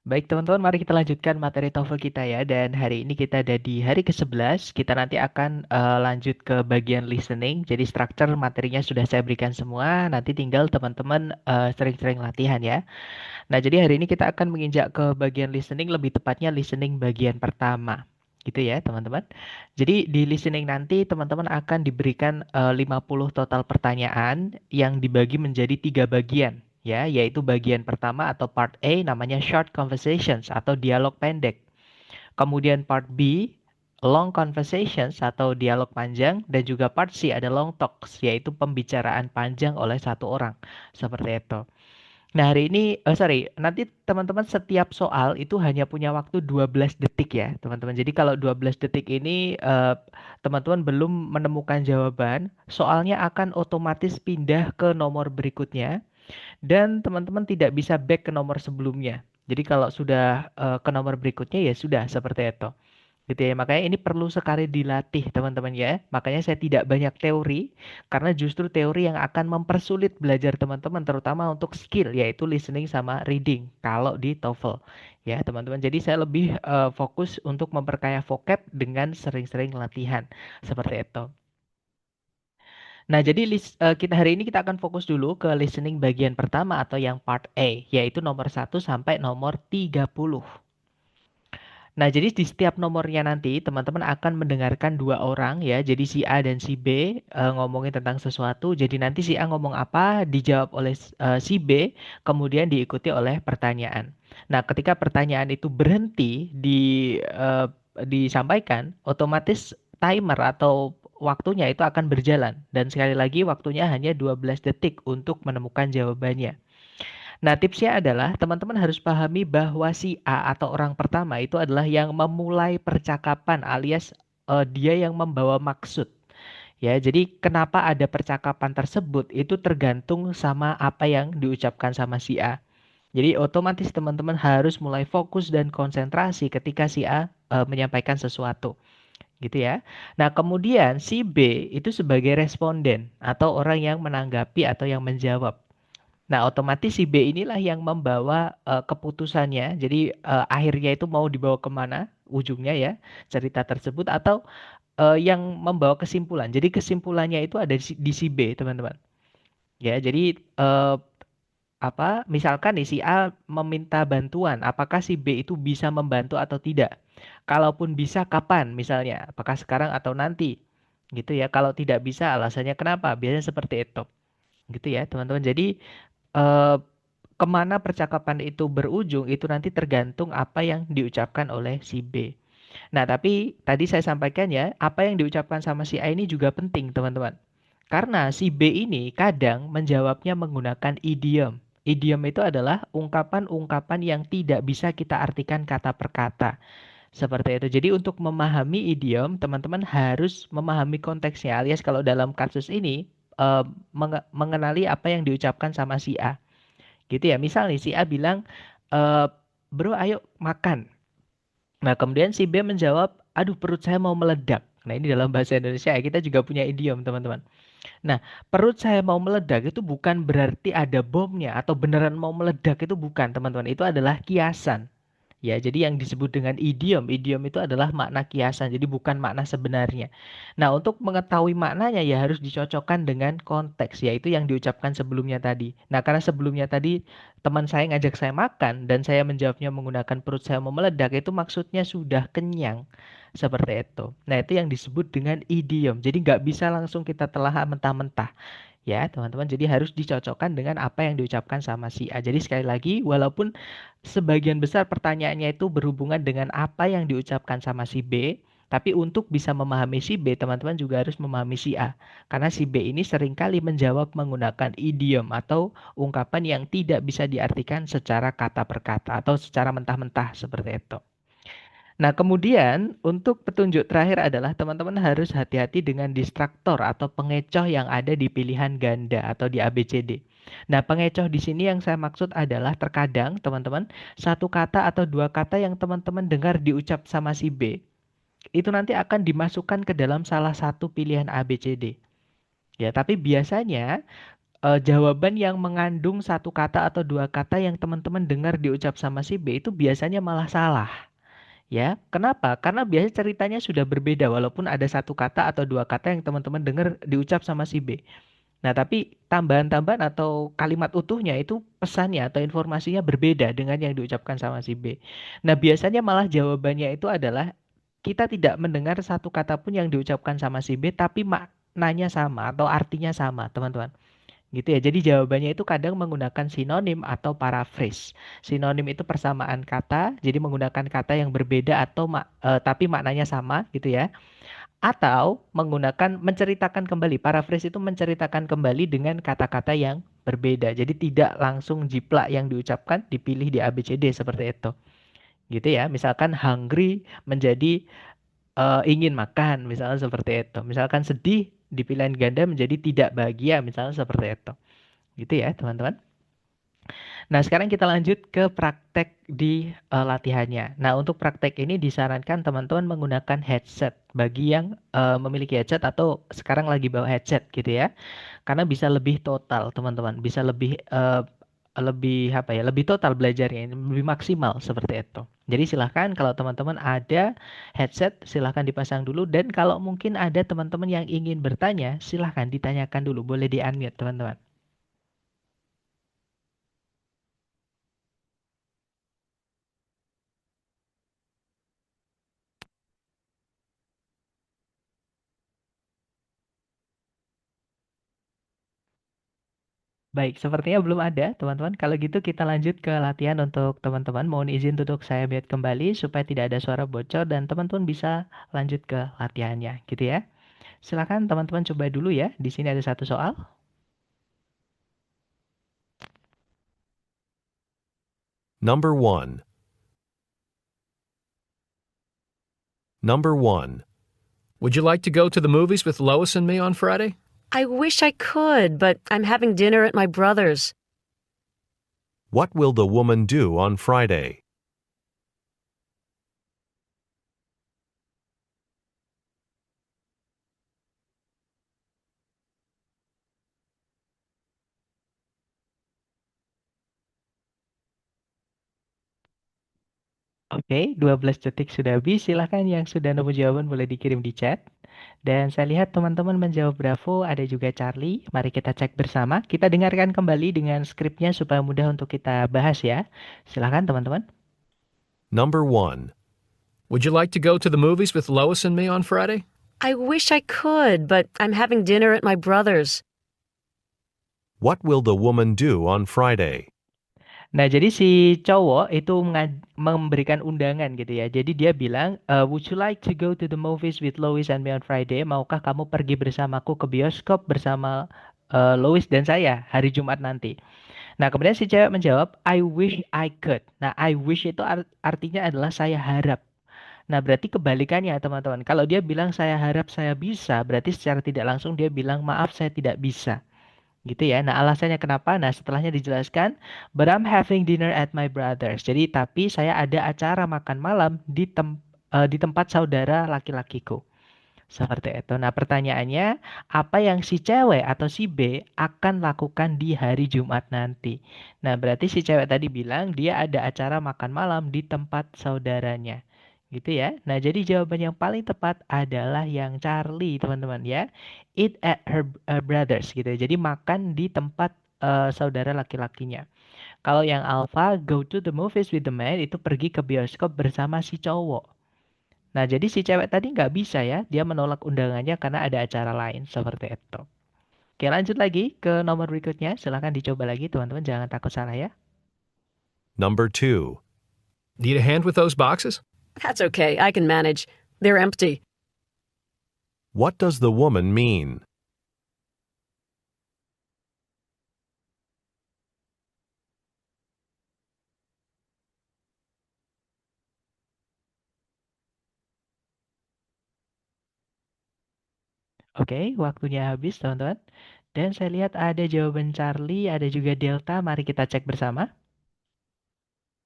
Baik teman-teman, mari kita lanjutkan materi TOEFL kita ya. Dan hari ini kita ada di hari ke-11. Kita nanti akan lanjut ke bagian listening. Jadi struktur materinya sudah saya berikan semua. Nanti tinggal teman-teman sering-sering latihan ya. Nah, jadi hari ini kita akan menginjak ke bagian listening, lebih tepatnya listening bagian pertama. Gitu ya, teman-teman. Jadi di listening nanti teman-teman akan diberikan 50 total pertanyaan yang dibagi menjadi 3 bagian ya, yaitu bagian pertama atau part A namanya short conversations atau dialog pendek. Kemudian part B long conversations atau dialog panjang dan juga part C ada long talks yaitu pembicaraan panjang oleh satu orang. Seperti itu. Nah, hari ini, nanti teman-teman setiap soal itu hanya punya waktu 12 detik ya, teman-teman. Jadi kalau 12 detik ini teman-teman belum menemukan jawaban, soalnya akan otomatis pindah ke nomor berikutnya dan teman-teman tidak bisa back ke nomor sebelumnya. Jadi kalau sudah ke nomor berikutnya ya sudah seperti itu. Gitu ya. Makanya ini perlu sekali dilatih, teman-teman ya. Makanya saya tidak banyak teori karena justru teori yang akan mempersulit belajar teman-teman terutama untuk skill yaitu listening sama reading kalau di TOEFL. Ya, teman-teman. Jadi saya lebih fokus untuk memperkaya vocab dengan sering-sering latihan seperti itu. Nah, jadi kita hari ini kita akan fokus dulu ke listening bagian pertama atau yang part A, yaitu nomor 1 sampai nomor 30. Nah, jadi di setiap nomornya nanti teman-teman akan mendengarkan dua orang ya. Jadi si A dan si B ngomongin tentang sesuatu. Jadi nanti si A ngomong apa dijawab oleh si B, kemudian diikuti oleh pertanyaan. Nah, ketika pertanyaan itu berhenti disampaikan, otomatis timer atau waktunya itu akan berjalan. Dan sekali lagi waktunya hanya 12 detik untuk menemukan jawabannya. Nah, tipsnya adalah teman-teman harus pahami bahwa si A atau orang pertama itu adalah yang memulai percakapan alias dia yang membawa maksud. Ya, jadi kenapa ada percakapan tersebut itu tergantung sama apa yang diucapkan sama si A. Jadi otomatis teman-teman harus mulai fokus dan konsentrasi ketika si A menyampaikan sesuatu, gitu ya. Nah, kemudian si B itu sebagai responden atau orang yang menanggapi atau yang menjawab. Nah, otomatis si B inilah yang membawa keputusannya. Jadi akhirnya itu mau dibawa kemana ujungnya ya cerita tersebut atau yang membawa kesimpulan. Jadi kesimpulannya itu ada di si B, teman-teman. Ya, jadi misalkan nih si A meminta bantuan, apakah si B itu bisa membantu atau tidak? Kalaupun bisa, kapan misalnya? Apakah sekarang atau nanti? Gitu ya. Kalau tidak bisa, alasannya kenapa? Biasanya seperti itu. Gitu ya, teman-teman. Jadi eh, kemana percakapan itu berujung itu nanti tergantung apa yang diucapkan oleh si B. Nah, tapi tadi saya sampaikan ya, apa yang diucapkan sama si A ini juga penting, teman-teman. Karena si B ini kadang menjawabnya menggunakan idiom. Idiom itu adalah ungkapan-ungkapan yang tidak bisa kita artikan kata per kata. Seperti itu. Jadi untuk memahami idiom, teman-teman harus memahami konteksnya. Alias kalau dalam kasus ini, eh, mengenali apa yang diucapkan sama si A. Gitu ya. Misal nih si A bilang, eh bro ayo makan. Nah kemudian si B menjawab, aduh perut saya mau meledak. Nah ini dalam bahasa Indonesia ya, kita juga punya idiom teman-teman. Nah perut saya mau meledak itu bukan berarti ada bomnya atau beneran mau meledak itu bukan teman-teman. Itu adalah kiasan. Ya, jadi yang disebut dengan idiom, idiom itu adalah makna kiasan, jadi bukan makna sebenarnya. Nah, untuk mengetahui maknanya ya harus dicocokkan dengan konteks, yaitu yang diucapkan sebelumnya tadi. Nah, karena sebelumnya tadi teman saya ngajak saya makan dan saya menjawabnya menggunakan perut saya mau meledak, itu maksudnya sudah kenyang. Seperti itu. Nah, itu yang disebut dengan idiom. Jadi nggak bisa langsung kita telah mentah-mentah. Ya, teman-teman. Jadi harus dicocokkan dengan apa yang diucapkan sama si A. Jadi sekali lagi, walaupun sebagian besar pertanyaannya itu berhubungan dengan apa yang diucapkan sama si B, tapi untuk bisa memahami si B, teman-teman juga harus memahami si A. Karena si B ini seringkali menjawab menggunakan idiom atau ungkapan yang tidak bisa diartikan secara kata per kata atau secara mentah-mentah seperti itu. Nah, kemudian untuk petunjuk terakhir adalah teman-teman harus hati-hati dengan distraktor atau pengecoh yang ada di pilihan ganda atau di ABCD. Nah, pengecoh di sini yang saya maksud adalah terkadang teman-teman satu kata atau dua kata yang teman-teman dengar diucap sama si B itu nanti akan dimasukkan ke dalam salah satu pilihan ABCD. Ya, tapi biasanya jawaban yang mengandung satu kata atau dua kata yang teman-teman dengar diucap sama si B itu biasanya malah salah. Ya, kenapa? Karena biasanya ceritanya sudah berbeda walaupun ada satu kata atau dua kata yang teman-teman dengar diucap sama si B. Nah, tapi tambahan-tambahan atau kalimat utuhnya itu pesannya atau informasinya berbeda dengan yang diucapkan sama si B. Nah, biasanya malah jawabannya itu adalah kita tidak mendengar satu kata pun yang diucapkan sama si B, tapi maknanya sama atau artinya sama, teman-teman. Gitu ya. Jadi jawabannya itu kadang menggunakan sinonim atau paraphrase. Sinonim itu persamaan kata, jadi menggunakan kata yang berbeda atau tapi maknanya sama gitu ya. Atau menggunakan menceritakan kembali. Paraphrase itu menceritakan kembali dengan kata-kata yang berbeda. Jadi tidak langsung jiplak yang diucapkan dipilih di ABCD seperti itu. Gitu ya. Misalkan hungry menjadi ingin makan, misalnya seperti itu. Misalkan sedih dipilihan ganda menjadi tidak bahagia, misalnya seperti itu. Gitu ya, teman-teman. Nah, sekarang kita lanjut ke praktek di latihannya. Nah, untuk praktek ini disarankan teman-teman menggunakan headset bagi yang memiliki headset atau sekarang lagi bawa headset gitu ya. Karena bisa lebih total, teman-teman. Bisa lebih apa ya? Lebih total belajarnya, lebih maksimal seperti itu. Jadi silahkan kalau teman-teman ada headset, silahkan dipasang dulu. Dan kalau mungkin ada teman-teman yang ingin bertanya, silahkan ditanyakan dulu. Boleh di-unmute, teman-teman. Baik, sepertinya belum ada, teman-teman. Kalau gitu kita lanjut ke latihan untuk teman-teman. Mohon izin untuk saya mute kembali supaya tidak ada suara bocor dan teman-teman bisa lanjut ke latihannya, gitu ya. Silakan teman-teman coba dulu ya. Di sini ada satu soal. Number 1. Number 1. Would you like to go to the movies with Lois and me on Friday? I wish I could, but I'm having dinner at my brother's. What will the woman do on Friday? Oke, 12 detik sudah habis. Silakan yang sudah nemu jawaban boleh dikirim di chat. Dan saya lihat teman-teman menjawab bravo, ada juga Charlie. Mari kita cek bersama. Kita dengarkan kembali dengan skripnya supaya mudah untuk kita bahas ya. Silakan teman-teman. Number 1. Would you like to go to the movies with Lois and me on Friday? I wish I could, but I'm having dinner at my brother's. What will the woman do on Friday? Nah, jadi si cowok itu memberikan undangan gitu ya. Jadi dia bilang, would you like to go to the movies with Lois and me on Friday? Maukah kamu pergi bersamaku ke bioskop bersama Lois dan saya hari Jumat nanti? Nah, kemudian si cewek menjawab, I wish I could. Nah, I wish itu artinya adalah saya harap. Nah, berarti kebalikannya teman-teman. Kalau dia bilang saya harap saya bisa, berarti secara tidak langsung dia bilang maaf saya tidak bisa. Gitu ya. Nah, alasannya kenapa? Nah, setelahnya dijelaskan, but I'm having dinner at my brother's. Jadi, tapi saya ada acara makan malam di tempat saudara laki-lakiku. Seperti itu. Nah, pertanyaannya, apa yang si cewek atau si B akan lakukan di hari Jumat nanti? Nah, berarti si cewek tadi bilang dia ada acara makan malam di tempat saudaranya. Gitu ya. Nah, jadi jawaban yang paling tepat adalah yang Charlie, teman-teman ya. Eat at her brothers gitu ya. Jadi makan di tempat saudara laki-lakinya. Kalau yang Alpha, go to the movies with the man itu pergi ke bioskop bersama si cowok. Nah, jadi si cewek tadi nggak bisa ya, dia menolak undangannya karena ada acara lain seperti itu. Oke, lanjut lagi ke nomor berikutnya. Silahkan dicoba lagi, teman-teman. Jangan takut salah ya. Number 2. Need a hand with those boxes? That's okay, I can manage. They're empty. What does the woman mean? Oke, waktunya habis, teman-teman. Dan saya lihat ada jawaban Charlie, ada juga Delta. Mari kita cek bersama.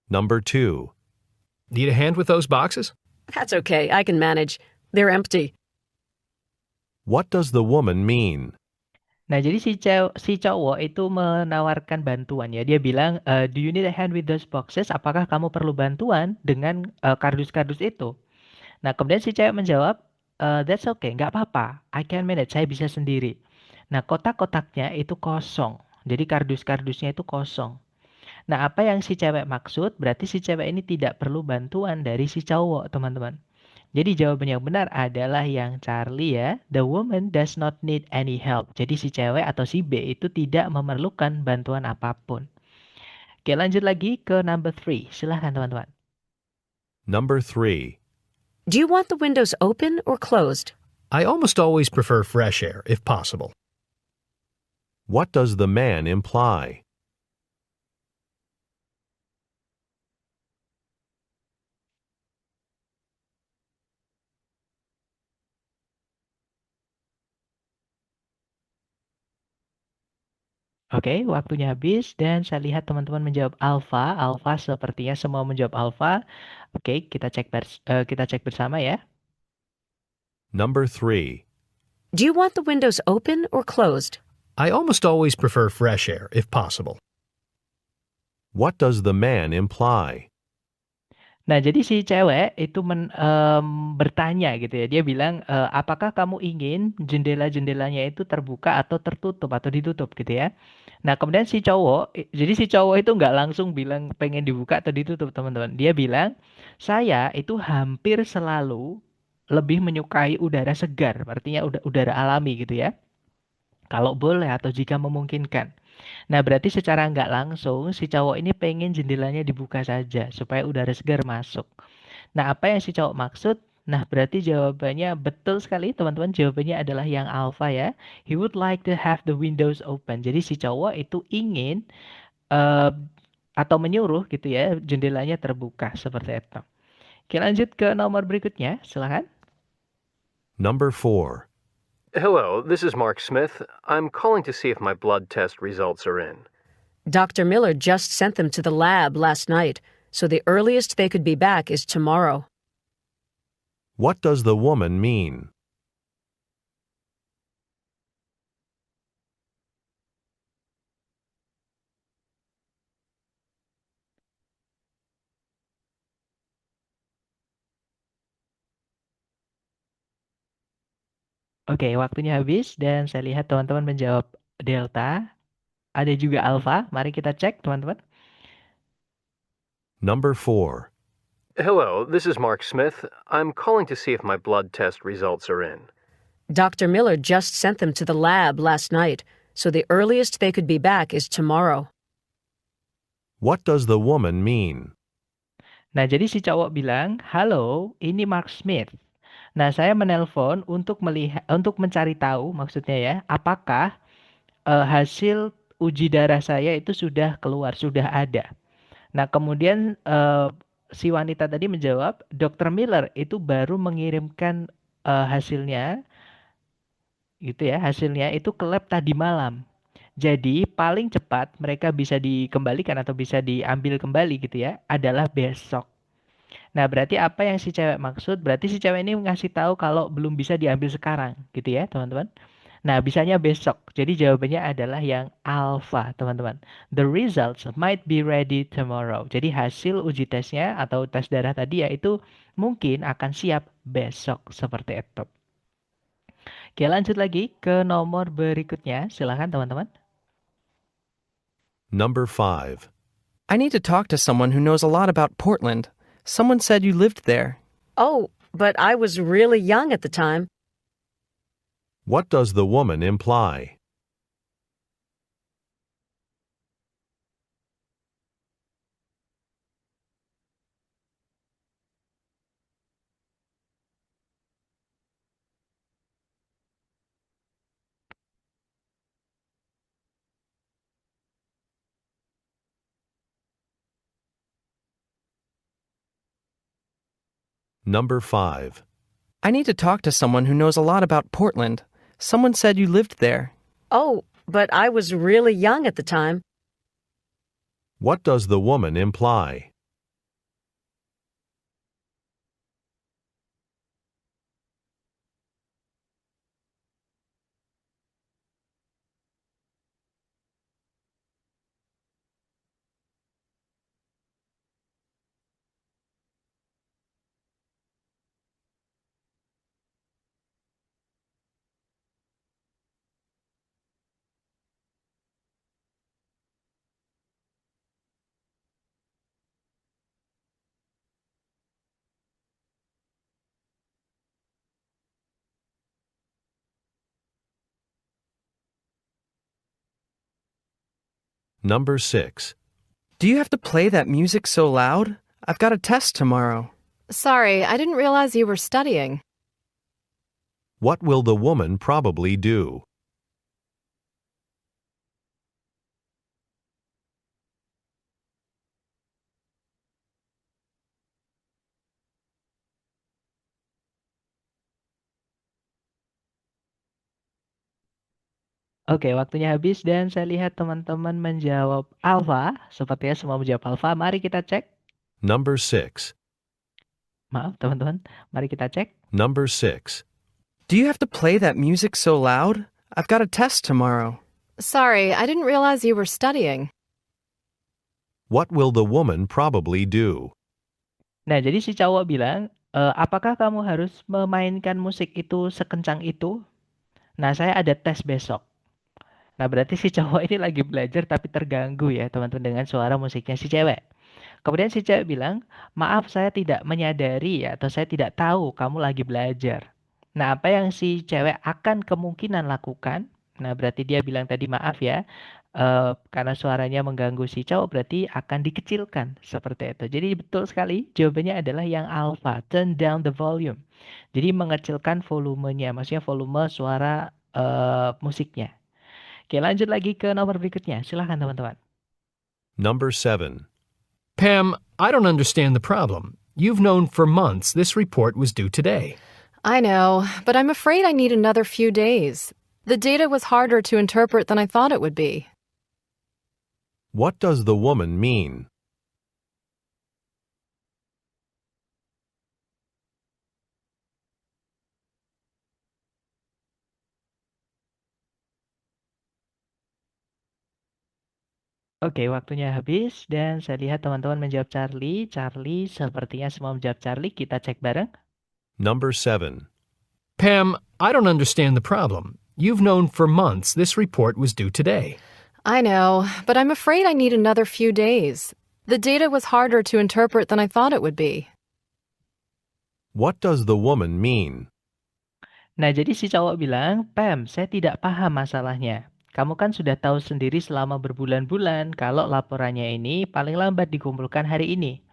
Number 2. Need a hand with those boxes? That's okay, I can manage. They're empty. What does the woman mean? Nah, jadi si cowok itu menawarkan bantuan ya. Dia bilang, "Do you need a hand with those boxes? Apakah kamu perlu bantuan dengan kardus-kardus itu?" Nah, kemudian si cewek menjawab, "That's okay, nggak apa-apa. I can manage, saya bisa sendiri." Nah, kotak-kotaknya itu kosong. Jadi kardus-kardusnya itu kosong. Nah, apa yang si cewek maksud? Berarti si cewek ini tidak perlu bantuan dari si cowok, teman-teman. Jadi jawaban yang benar adalah yang Charlie ya. The woman does not need any help. Jadi si cewek atau si B itu tidak memerlukan bantuan apapun. Oke, lanjut lagi ke number 3. Silahkan teman-teman. Number 3. Do you want the windows open or closed? I almost always prefer fresh air, if possible. What does the man imply? Oke, waktunya habis dan saya lihat teman-teman menjawab alfa. Alfa sepertinya semua menjawab alfa. Oke, kita cek bersama ya. Number 3. Do you want the windows open or closed? I almost always prefer fresh air, if possible. What does the man imply? Nah, jadi si cewek itu bertanya gitu ya. Dia bilang, apakah kamu ingin jendela-jendelanya itu terbuka atau tertutup atau ditutup gitu ya. Nah, kemudian si cowok, jadi si cowok itu nggak langsung bilang pengen dibuka atau ditutup, teman-teman. Dia bilang, saya itu hampir selalu lebih menyukai udara segar, artinya udara alami gitu ya. Kalau boleh atau jika memungkinkan. Nah, berarti secara nggak langsung si cowok ini pengen jendelanya dibuka saja supaya udara segar masuk. Nah, apa yang si cowok maksud? Nah, berarti jawabannya betul sekali, teman-teman. Jawabannya adalah yang alpha ya. He would like to have the windows open. Jadi si cowok itu ingin eh, atau menyuruh gitu ya, jendelanya terbuka seperti itu. Oke, lanjut ke nomor berikutnya. Silakan. Number 4. Hello, this is Mark Smith. I'm calling to see if my blood test results are in. Dr. Miller just sent them to the lab last night, so the earliest they could be back is tomorrow. What does the woman mean? Oke, waktunya habis dan saya lihat teman-teman menjawab delta. Ada juga alpha. Mari kita cek, teman-teman. Number 4. Hello, this is Mark Smith. I'm calling to see if my blood test results are in. Dr. Miller just sent them to the lab last night, so the earliest they could be back is tomorrow. What does the woman mean? Nah, jadi si cowok bilang, "Halo, ini Mark Smith. Nah, saya menelpon untuk mencari tahu maksudnya ya, apakah hasil uji darah saya itu sudah keluar, sudah ada." Nah, kemudian si wanita tadi menjawab, Dokter Miller itu baru mengirimkan hasilnya, gitu ya, hasilnya itu ke lab tadi malam. Jadi paling cepat mereka bisa dikembalikan atau bisa diambil kembali gitu ya, adalah besok. Nah, berarti apa yang si cewek maksud? Berarti si cewek ini ngasih tahu kalau belum bisa diambil sekarang, gitu ya, teman-teman. Nah, bisanya besok. Jadi jawabannya adalah yang alpha, teman-teman. The results might be ready tomorrow. Jadi hasil uji tesnya atau tes darah tadi ya itu mungkin akan siap besok seperti itu. Oke, lanjut lagi ke nomor berikutnya. Silakan, teman-teman. Number 5. I need to talk to someone who knows a lot about Portland. Someone said you lived there. Oh, but I was really young at the time. What does the woman imply? Number 5. I need to talk to someone who knows a lot about Portland. Someone said you lived there. Oh, but I was really young at the time. What does the woman imply? Number 6. Do you have to play that music so loud? I've got a test tomorrow. Sorry, I didn't realize you were studying. What will the woman probably do? Oke, waktunya habis dan saya lihat teman-teman menjawab alfa. Sepertinya semua menjawab alfa. Mari kita cek. Number 6. Maaf, teman-teman. Mari kita cek. Number 6. Do you have to play that music so loud? I've got a test tomorrow. Sorry, I didn't realize you were studying. What will the woman probably do? Nah, jadi si cowok bilang, apakah kamu harus memainkan musik itu sekencang itu? Nah, saya ada tes besok. Nah, berarti si cowok ini lagi belajar tapi terganggu ya, teman-teman, dengan suara musiknya si cewek. Kemudian si cewek bilang, maaf saya tidak menyadari ya, atau saya tidak tahu kamu lagi belajar. Nah, apa yang si cewek akan kemungkinan lakukan? Nah, berarti dia bilang tadi maaf ya, karena suaranya mengganggu si cowok berarti akan dikecilkan seperti itu. Jadi betul sekali, jawabannya adalah yang alpha, turn down the volume. Jadi mengecilkan volumenya, maksudnya volume suara musiknya. Oke, lanjut lagi ke nomor berikutnya. Silahkan teman-teman. Number 7. Pam, I don't understand the problem. You've known for months this report was due today. I know, but I'm afraid I need another few days. The data was harder to interpret than I thought it would be. What does the woman mean? Oke, waktunya habis dan saya lihat teman-teman menjawab Charlie. Charlie sepertinya semua menjawab Charlie. Kita cek bareng. Number 7. Pam, I don't understand the problem. You've known for months this report was due today. I know, but I'm afraid I need another few days. The data was harder to interpret than I thought it would be. What does the woman mean? Nah, jadi si cowok bilang, Pam, saya tidak paham masalahnya. Kamu kan sudah tahu sendiri selama berbulan-bulan kalau laporannya ini paling lambat dikumpulkan hari ini.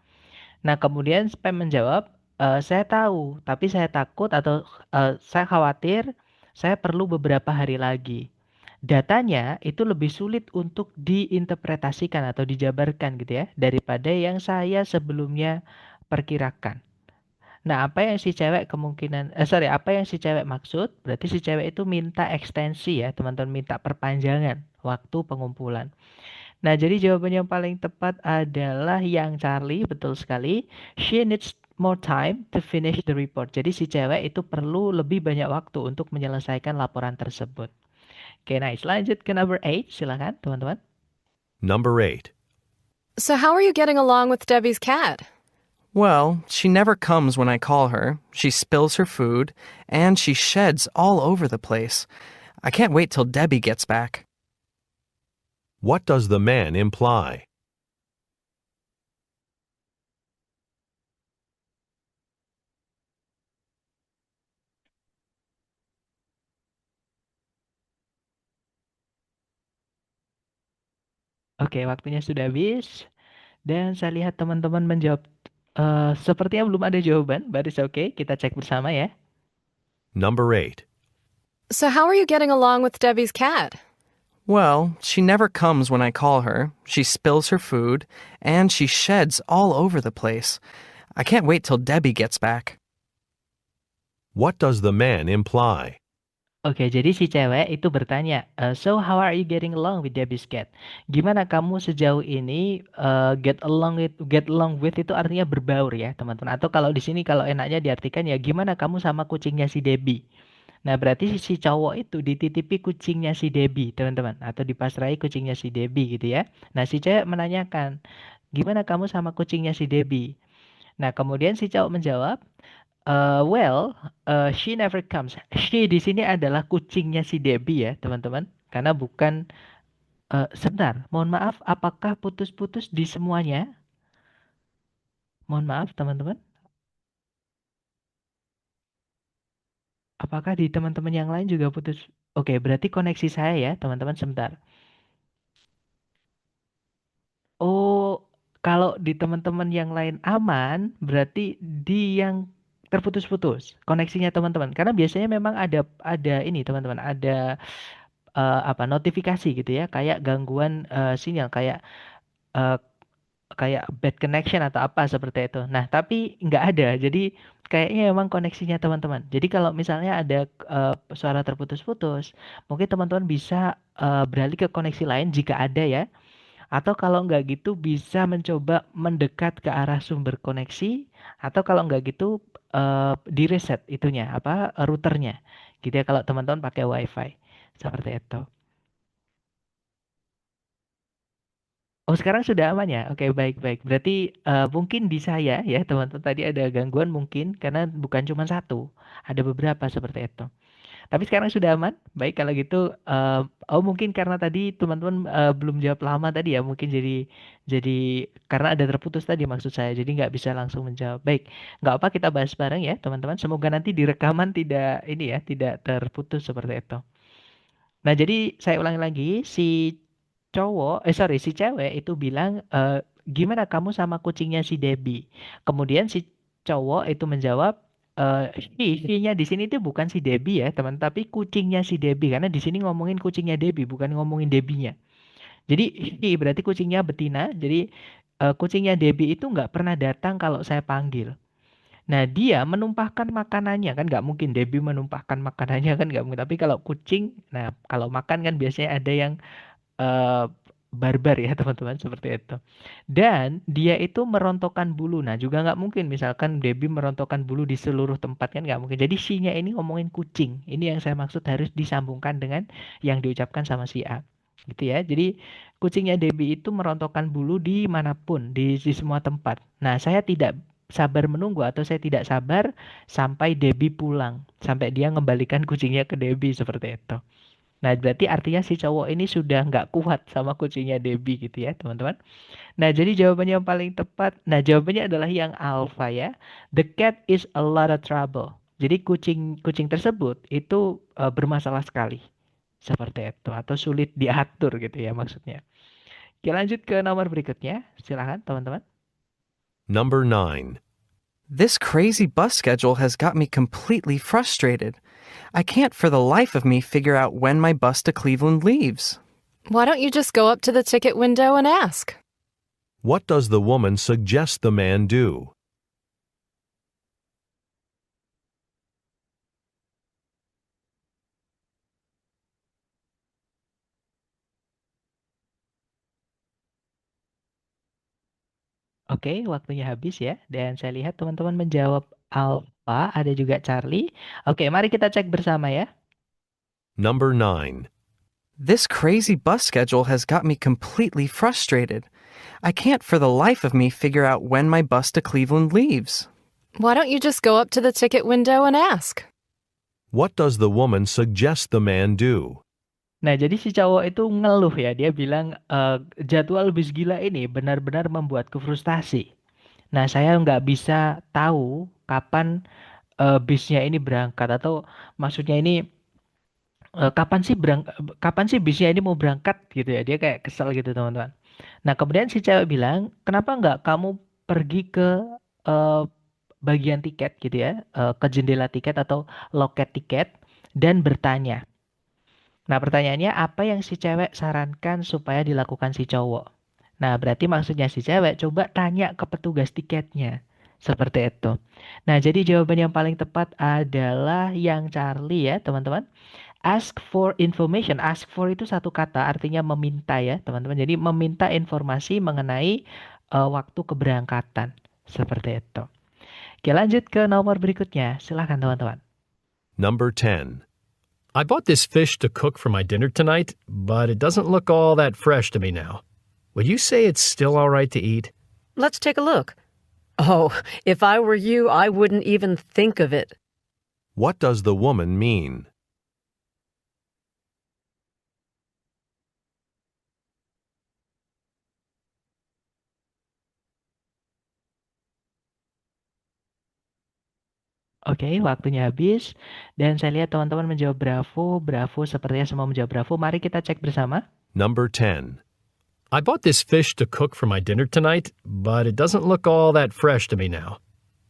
Nah, kemudian Pam menjawab, saya tahu, tapi saya takut atau saya khawatir saya perlu beberapa hari lagi. Datanya itu lebih sulit untuk diinterpretasikan atau dijabarkan gitu ya, daripada yang saya sebelumnya perkirakan. Nah, apa yang si cewek apa yang si cewek maksud? Berarti si cewek itu minta ekstensi ya, teman-teman, minta perpanjangan waktu pengumpulan. Nah, jadi jawaban yang paling tepat adalah yang Charlie, betul sekali. She needs more time to finish the report. Jadi si cewek itu perlu lebih banyak waktu untuk menyelesaikan laporan tersebut. Oke, nice. Lanjut ke number 8, silakan teman-teman. Number 8. So, how are you getting along with Debbie's cat? Well, she never comes when I call her. She spills her food, and she sheds all over the place. I can't wait till Debbie gets back. What does the man imply? Oke, waktunya sudah habis. Dan saya lihat teman-teman menjawab sepertinya belum ada jawaban, but it's okay. Kita cek bersama ya. Number 8. So, how are you getting along with Debbie's cat? Well, she never comes when I call her. She spills her food, and she sheds all over the place. I can't wait till Debbie gets back. What does the man imply? Oke, jadi si cewek itu bertanya, so how are you getting along with Debbie's cat? Gimana kamu sejauh ini get along with itu artinya berbaur ya, teman-teman. Atau kalau di sini kalau enaknya diartikan ya gimana kamu sama kucingnya si Debbie. Nah, berarti si cowok itu dititipi kucingnya si Debbie, teman-teman, atau dipasrai kucingnya si Debbie gitu ya. Nah, si cewek menanyakan, gimana kamu sama kucingnya si Debbie? Nah, kemudian si cowok menjawab, she never comes. She di sini adalah kucingnya si Debbie ya, teman-teman. Karena bukan, sebentar, mohon maaf, apakah putus-putus di semuanya? Mohon maaf, teman-teman. Apakah di teman-teman yang lain juga putus? Oke, berarti koneksi saya ya, teman-teman, sebentar. Kalau di teman-teman yang lain aman, berarti di yang terputus-putus koneksinya teman-teman. Karena biasanya memang ada ini teman-teman, ada apa notifikasi gitu ya, kayak gangguan sinyal, eh, kayak bad connection atau apa seperti itu. Nah, tapi nggak ada. Jadi kayaknya memang koneksinya teman-teman. Jadi kalau misalnya ada suara terputus-putus, mungkin teman-teman bisa beralih ke koneksi lain jika ada ya. Atau kalau nggak gitu bisa mencoba mendekat ke arah sumber koneksi. Atau kalau nggak gitu di reset itunya apa routernya. Gitu ya kalau teman-teman pakai WiFi. Seperti itu. Oh, sekarang sudah aman ya? Oke, baik-baik. Berarti mungkin di saya ya, teman-teman tadi ada gangguan mungkin karena bukan cuma satu, ada beberapa seperti itu. Tapi sekarang sudah aman. Baik, kalau gitu, oh mungkin karena tadi teman-teman belum jawab lama tadi ya, mungkin jadi karena ada terputus tadi maksud saya, jadi nggak bisa langsung menjawab. Baik, nggak apa kita bahas bareng ya, teman-teman. Semoga nanti di rekaman tidak ini ya, tidak terputus seperti itu. Nah, jadi saya ulangi lagi, si cewek itu bilang, gimana kamu sama kucingnya si Debbie? Kemudian si cowok itu menjawab, he-nya di sini tuh bukan si Debbie ya, teman, tapi kucingnya si Debbie. Karena di sini ngomongin kucingnya Debbie, bukan ngomongin Debbie-nya. Jadi he berarti kucingnya betina. Jadi kucingnya Debbie itu nggak pernah datang kalau saya panggil. Nah, dia menumpahkan makanannya kan nggak mungkin Debbie menumpahkan makanannya kan nggak mungkin. Tapi kalau kucing, nah kalau makan kan biasanya ada yang eh, barbar ya teman-teman seperti itu. Dan dia itu merontokkan bulu. Nah juga nggak mungkin misalkan Debbie merontokkan bulu di seluruh tempat kan nggak mungkin. Jadi si-nya ini ngomongin kucing. Ini yang saya maksud harus disambungkan dengan yang diucapkan sama si A. Gitu ya. Jadi kucingnya Debbie itu merontokkan bulu di manapun, di semua tempat. Nah saya tidak sabar menunggu atau saya tidak sabar sampai Debbie pulang. Sampai dia ngembalikan kucingnya ke Debbie seperti itu. Nah, berarti artinya si cowok ini sudah nggak kuat sama kucingnya Debbie gitu ya, teman-teman. Nah, jadi jawabannya yang paling tepat, nah jawabannya adalah yang alpha ya. The cat is a lot of trouble. Jadi kucing tersebut itu bermasalah sekali. Seperti itu atau sulit diatur gitu ya maksudnya. Oke, lanjut ke nomor berikutnya. Silakan, teman-teman. Number 9. This crazy bus schedule has got me completely frustrated. I can't for the life of me figure out when my bus to Cleveland leaves. Why don't you just go up to the ticket window and ask? What does the woman suggest the man do? Oke, waktunya habis ya. Dan saya lihat teman-teman menjawab alpha, ada juga Charlie. Oke, mari kita cek bersama ya. Number 9. This crazy bus schedule has got me completely frustrated. I can't for the life of me figure out when my bus to Cleveland leaves. Why don't you just go up to the ticket window and ask? What does the woman suggest the man do? Nah, jadi si cowok itu ngeluh ya. Dia bilang jadwal bis gila ini benar-benar membuatku frustasi. Nah, saya nggak bisa tahu kapan bisnya ini berangkat atau maksudnya ini kapan sih bisnya ini mau berangkat gitu ya. Dia kayak kesel gitu teman-teman. Nah, kemudian si cewek bilang, kenapa nggak kamu pergi ke eh, bagian tiket gitu ya, ke jendela tiket atau loket tiket dan bertanya. Nah, pertanyaannya apa yang si cewek sarankan supaya dilakukan si cowok? Nah, berarti maksudnya si cewek coba tanya ke petugas tiketnya. Seperti itu. Nah, jadi jawaban yang paling tepat adalah yang Charlie ya, teman-teman. Ask for information. Ask for itu satu kata, artinya meminta ya, teman-teman. Jadi meminta informasi mengenai waktu keberangkatan. Seperti itu. Oke, lanjut ke nomor berikutnya. Silahkan, teman-teman. Number 10. I bought this fish to cook for my dinner tonight, but it doesn't look all that fresh to me now. Would you say it's still all right to eat? Let's take a look. Oh, if I were you, I wouldn't even think of it. What does the woman mean? Oke, waktunya habis. Dan saya lihat teman-teman menjawab bravo. Bravo sepertinya semua menjawab bravo. Mari kita cek bersama. Number 10. I bought this fish to cook for my dinner tonight, but it doesn't look all that fresh to me now.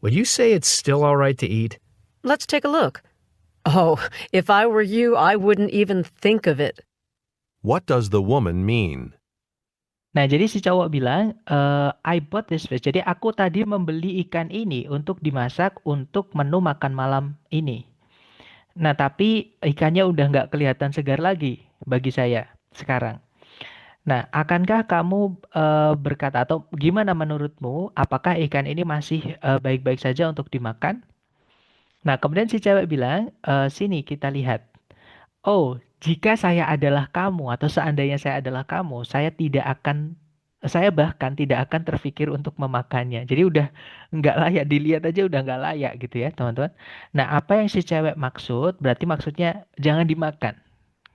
Would you say it's still all right to eat? Let's take a look. Oh, if I were you, I wouldn't even think of it. What does the woman mean? Nah, jadi si cowok bilang, I bought this fish. Jadi aku tadi membeli ikan ini untuk dimasak untuk menu makan malam ini. Nah, tapi ikannya udah nggak kelihatan segar lagi bagi saya sekarang. Nah, akankah kamu berkata atau gimana menurutmu? Apakah ikan ini masih baik-baik saja untuk dimakan? Nah, kemudian si cewek bilang, sini kita lihat. Oh, jika saya adalah kamu atau seandainya saya adalah kamu, saya bahkan tidak akan terfikir untuk memakannya. Jadi udah nggak layak dilihat aja, udah nggak layak gitu ya, teman-teman. Nah, apa yang si cewek maksud? Berarti maksudnya jangan dimakan.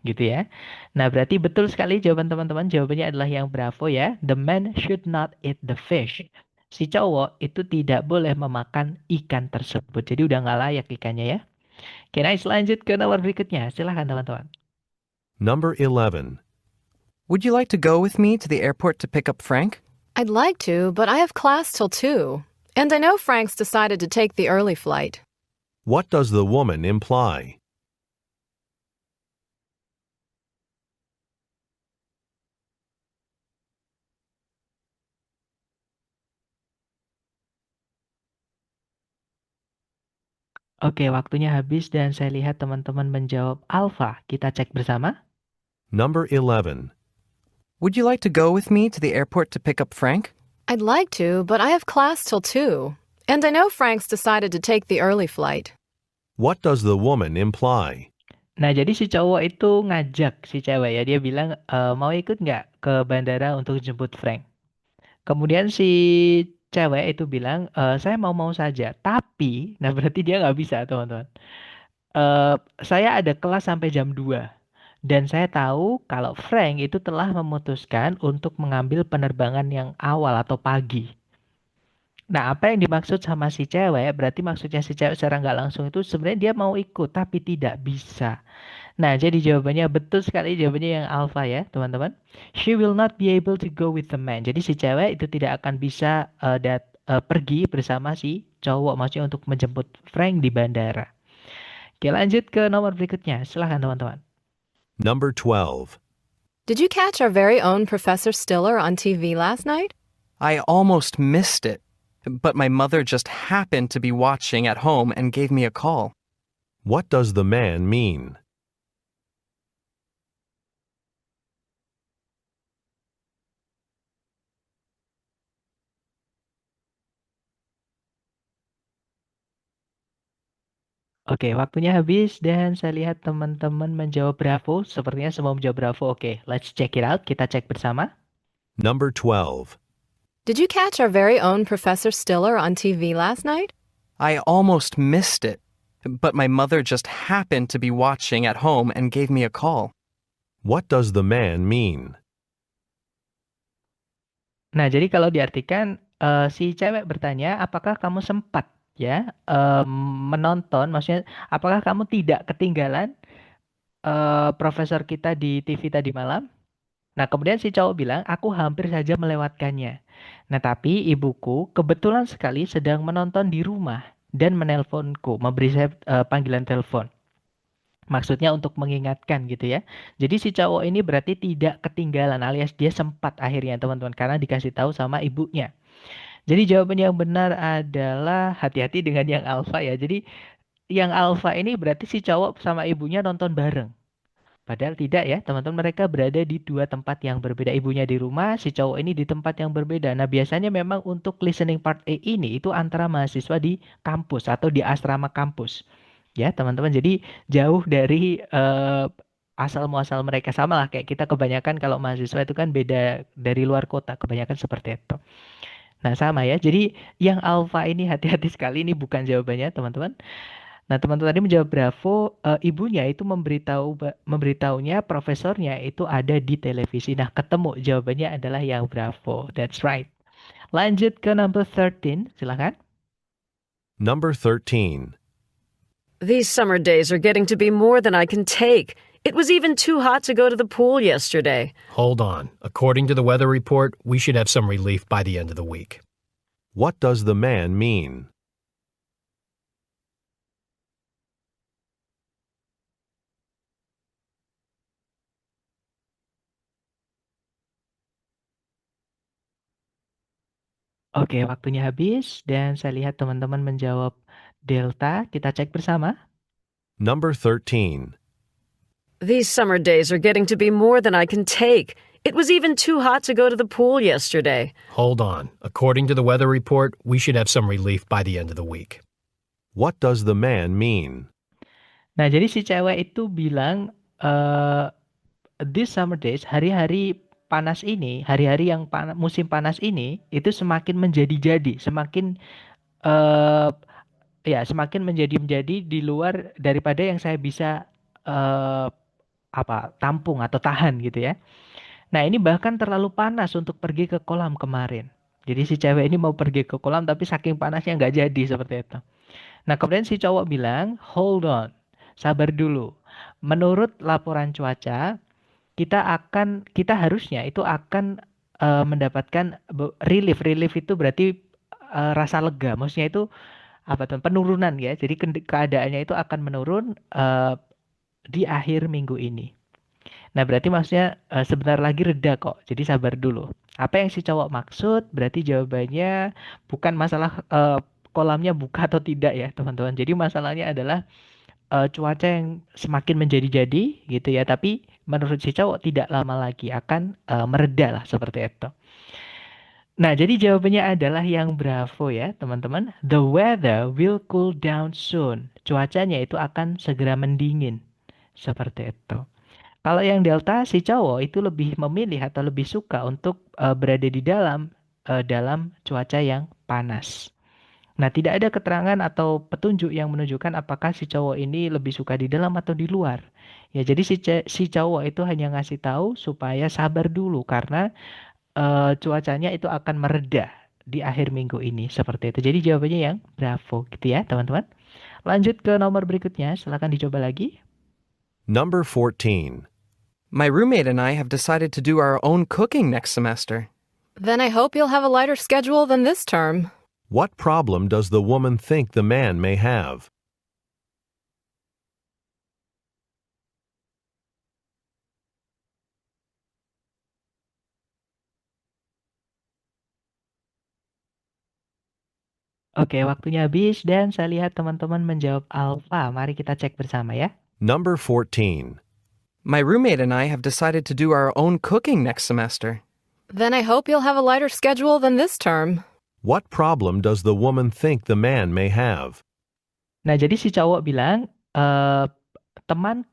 Gitu ya. Nah, berarti betul sekali jawaban teman-teman. Jawabannya adalah yang bravo ya. The man should not eat the fish. Si cowok itu tidak boleh memakan ikan tersebut. Jadi udah nggak layak ikannya ya. Oke, nice. Lanjut ke nomor berikutnya. Silahkan teman-teman. Number 11. Would you like to go with me to the airport to pick up Frank? I'd like to, but I have class till 2. And I know Frank's decided to take the early flight. What does the woman imply? Oke, waktunya habis dan saya lihat teman-teman menjawab alfa. Kita cek bersama. Number 11. Would you like to go with me to the airport to pick up Frank? I'd like to, but I have class till 2. And I know Frank's decided to take the early flight. What does the woman imply? Nah, jadi si cowok itu ngajak si cewek ya. Dia bilang, mau ikut nggak ke bandara untuk jemput Frank? Kemudian si cewek itu bilang, saya mau-mau saja. Tapi, nah berarti dia nggak bisa teman-teman. Saya ada kelas sampai jam 2. Dan saya tahu kalau Frank itu telah memutuskan untuk mengambil penerbangan yang awal atau pagi. Nah, apa yang dimaksud sama si cewek, berarti maksudnya si cewek secara nggak langsung itu sebenarnya dia mau ikut, tapi tidak bisa. Nah, jadi jawabannya betul sekali, jawabannya yang alpha ya, teman-teman. She will not be able to go with the man. Jadi si cewek itu tidak akan bisa pergi bersama si cowok, maksudnya untuk menjemput Frank di bandara. Oke, lanjut ke nomor berikutnya. Silahkan teman-teman. Number 12. Did you catch our very own Professor Stiller on TV last night? I almost missed it, but my mother just happened to be watching at home and gave me a call. What does the man mean? Oke, waktunya habis dan saya lihat teman-teman menjawab bravo. Sepertinya semua menjawab bravo. Oke, let's check it out. Kita cek bersama. Number 12. Did you catch our very own Professor Stiller on TV last night? I almost missed it, but my mother just happened to be watching at home and gave me a call. What does the man mean? Nah, jadi kalau diartikan si cewek bertanya, apakah kamu sempat ya menonton? Maksudnya, apakah kamu tidak ketinggalan profesor kita di TV tadi malam? Nah, kemudian si cowok bilang, aku hampir saja melewatkannya. Nah, tapi ibuku kebetulan sekali sedang menonton di rumah dan menelponku, memberi saya panggilan telepon. Maksudnya untuk mengingatkan gitu ya. Jadi si cowok ini berarti tidak ketinggalan alias dia sempat akhirnya teman-teman karena dikasih tahu sama ibunya. Jadi jawaban yang benar adalah hati-hati dengan yang alfa ya. Jadi yang alfa ini berarti si cowok sama ibunya nonton bareng. Padahal tidak ya, teman-teman, mereka berada di dua tempat yang berbeda. Ibunya di rumah, si cowok ini di tempat yang berbeda. Nah, biasanya memang untuk listening part A ini itu antara mahasiswa di kampus atau di asrama kampus. Ya, teman-teman. Jadi jauh dari asal muasal mereka, sama lah kayak kita kebanyakan kalau mahasiswa itu kan beda dari luar kota, kebanyakan seperti itu. Nah, sama ya. Jadi yang alfa ini hati-hati sekali, ini bukan jawabannya, teman-teman. Nah, teman-teman tadi menjawab bravo, ibunya itu memberitahunya profesornya itu ada di televisi. Nah, ketemu jawabannya adalah yang bravo. That's right. Lanjut ke number 13, silakan. Number 13. These summer days are getting to be more than I can take. It was even too hot to go to the pool yesterday. Hold on. According to the weather report, we should have some relief by the end of the week. What does the man mean? Oke, waktunya habis dan saya lihat teman-teman menjawab delta. Kita cek bersama. Number 13. These summer days are getting to be more than I can take. It was even too hot to go to the pool yesterday. Hold on. According to the weather report, we should have some relief by the end of the week. What does the man mean? Nah, jadi si cewek itu bilang, these summer days, hari-hari panas ini, hari-hari yang musim panas ini, itu semakin menjadi-jadi, semakin semakin menjadi-menjadi di luar daripada yang saya bisa tampung atau tahan gitu ya. Nah, ini bahkan terlalu panas untuk pergi ke kolam kemarin. Jadi si cewek ini mau pergi ke kolam tapi saking panasnya nggak jadi seperti itu. Nah, kemudian si cowok bilang, hold on, sabar dulu. Menurut laporan cuaca, kita harusnya itu akan mendapatkan relief. Relief itu berarti rasa lega. Maksudnya itu penurunan ya. Jadi keadaannya itu akan menurun di akhir minggu ini. Nah, berarti maksudnya sebentar lagi reda kok. Jadi sabar dulu. Apa yang si cowok maksud? Berarti jawabannya bukan masalah kolamnya buka atau tidak ya, teman-teman. Jadi masalahnya adalah cuaca yang semakin menjadi-jadi gitu ya. Tapi menurut si cowok tidak lama lagi akan mereda lah seperti itu. Nah, jadi jawabannya adalah yang bravo ya, teman-teman. The weather will cool down soon. Cuacanya itu akan segera mendingin. Seperti itu. Kalau yang delta, si cowok itu lebih memilih atau lebih suka untuk berada di dalam cuaca yang panas. Nah, tidak ada keterangan atau petunjuk yang menunjukkan apakah si cowok ini lebih suka di dalam atau di luar. Ya, jadi si cowok itu hanya ngasih tahu supaya sabar dulu karena cuacanya itu akan mereda di akhir minggu ini seperti itu. Jadi jawabannya yang bravo gitu ya, teman-teman. Lanjut ke nomor berikutnya, silakan dicoba lagi. Number 14. My roommate and I have decided to do our own cooking next semester. Then I hope you'll have a lighter schedule than this term. What problem does the woman think the man may have? Oke, waktunya habis dan saya lihat teman-teman menjawab alfa. Mari kita cek bersama ya. Number 14. My roommate and I have decided to do our own cooking next semester. Then I hope you'll have a lighter schedule than this term. What problem does the woman think the man may have? Nah, jadi si cowok bilang, teman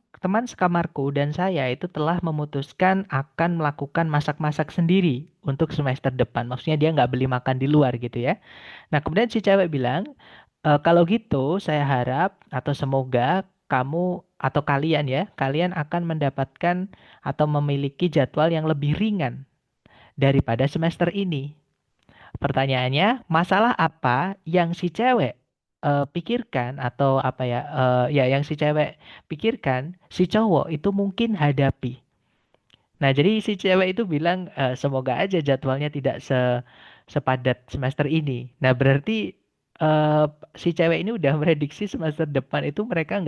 sekamarku dan saya itu telah memutuskan akan melakukan masak-masak sendiri untuk semester depan. Maksudnya dia nggak beli makan di luar gitu ya. Nah, kemudian si cewek bilang, kalau gitu saya harap atau semoga kamu atau kalian akan mendapatkan atau memiliki jadwal yang lebih ringan daripada semester ini. Pertanyaannya, masalah apa yang si cewek pikirkan atau yang si cewek pikirkan si cowok itu mungkin hadapi. Nah, jadi si cewek itu bilang semoga aja jadwalnya tidak sepadat semester ini. Nah, berarti si cewek ini udah prediksi semester depan itu mereka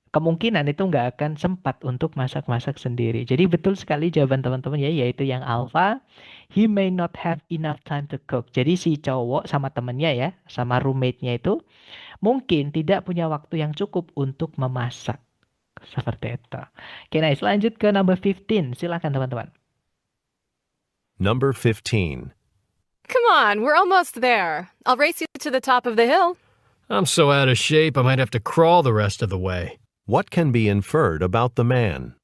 kemungkinan itu nggak akan sempat untuk masak-masak sendiri. Jadi betul sekali jawaban teman-teman ya, yaitu yang alpha. He may not have enough time to cook. Jadi si cowok sama temennya ya, sama roommate-nya itu mungkin tidak punya waktu yang cukup untuk memasak. Seperti itu. Oke, nice. Lanjut ke number 15. Silakan teman-teman. Number 15. Come on, we're almost there. I'll race you to the top of the hill. I'm so out of shape, I might have to crawl the rest of the way. What can be inferred about the man?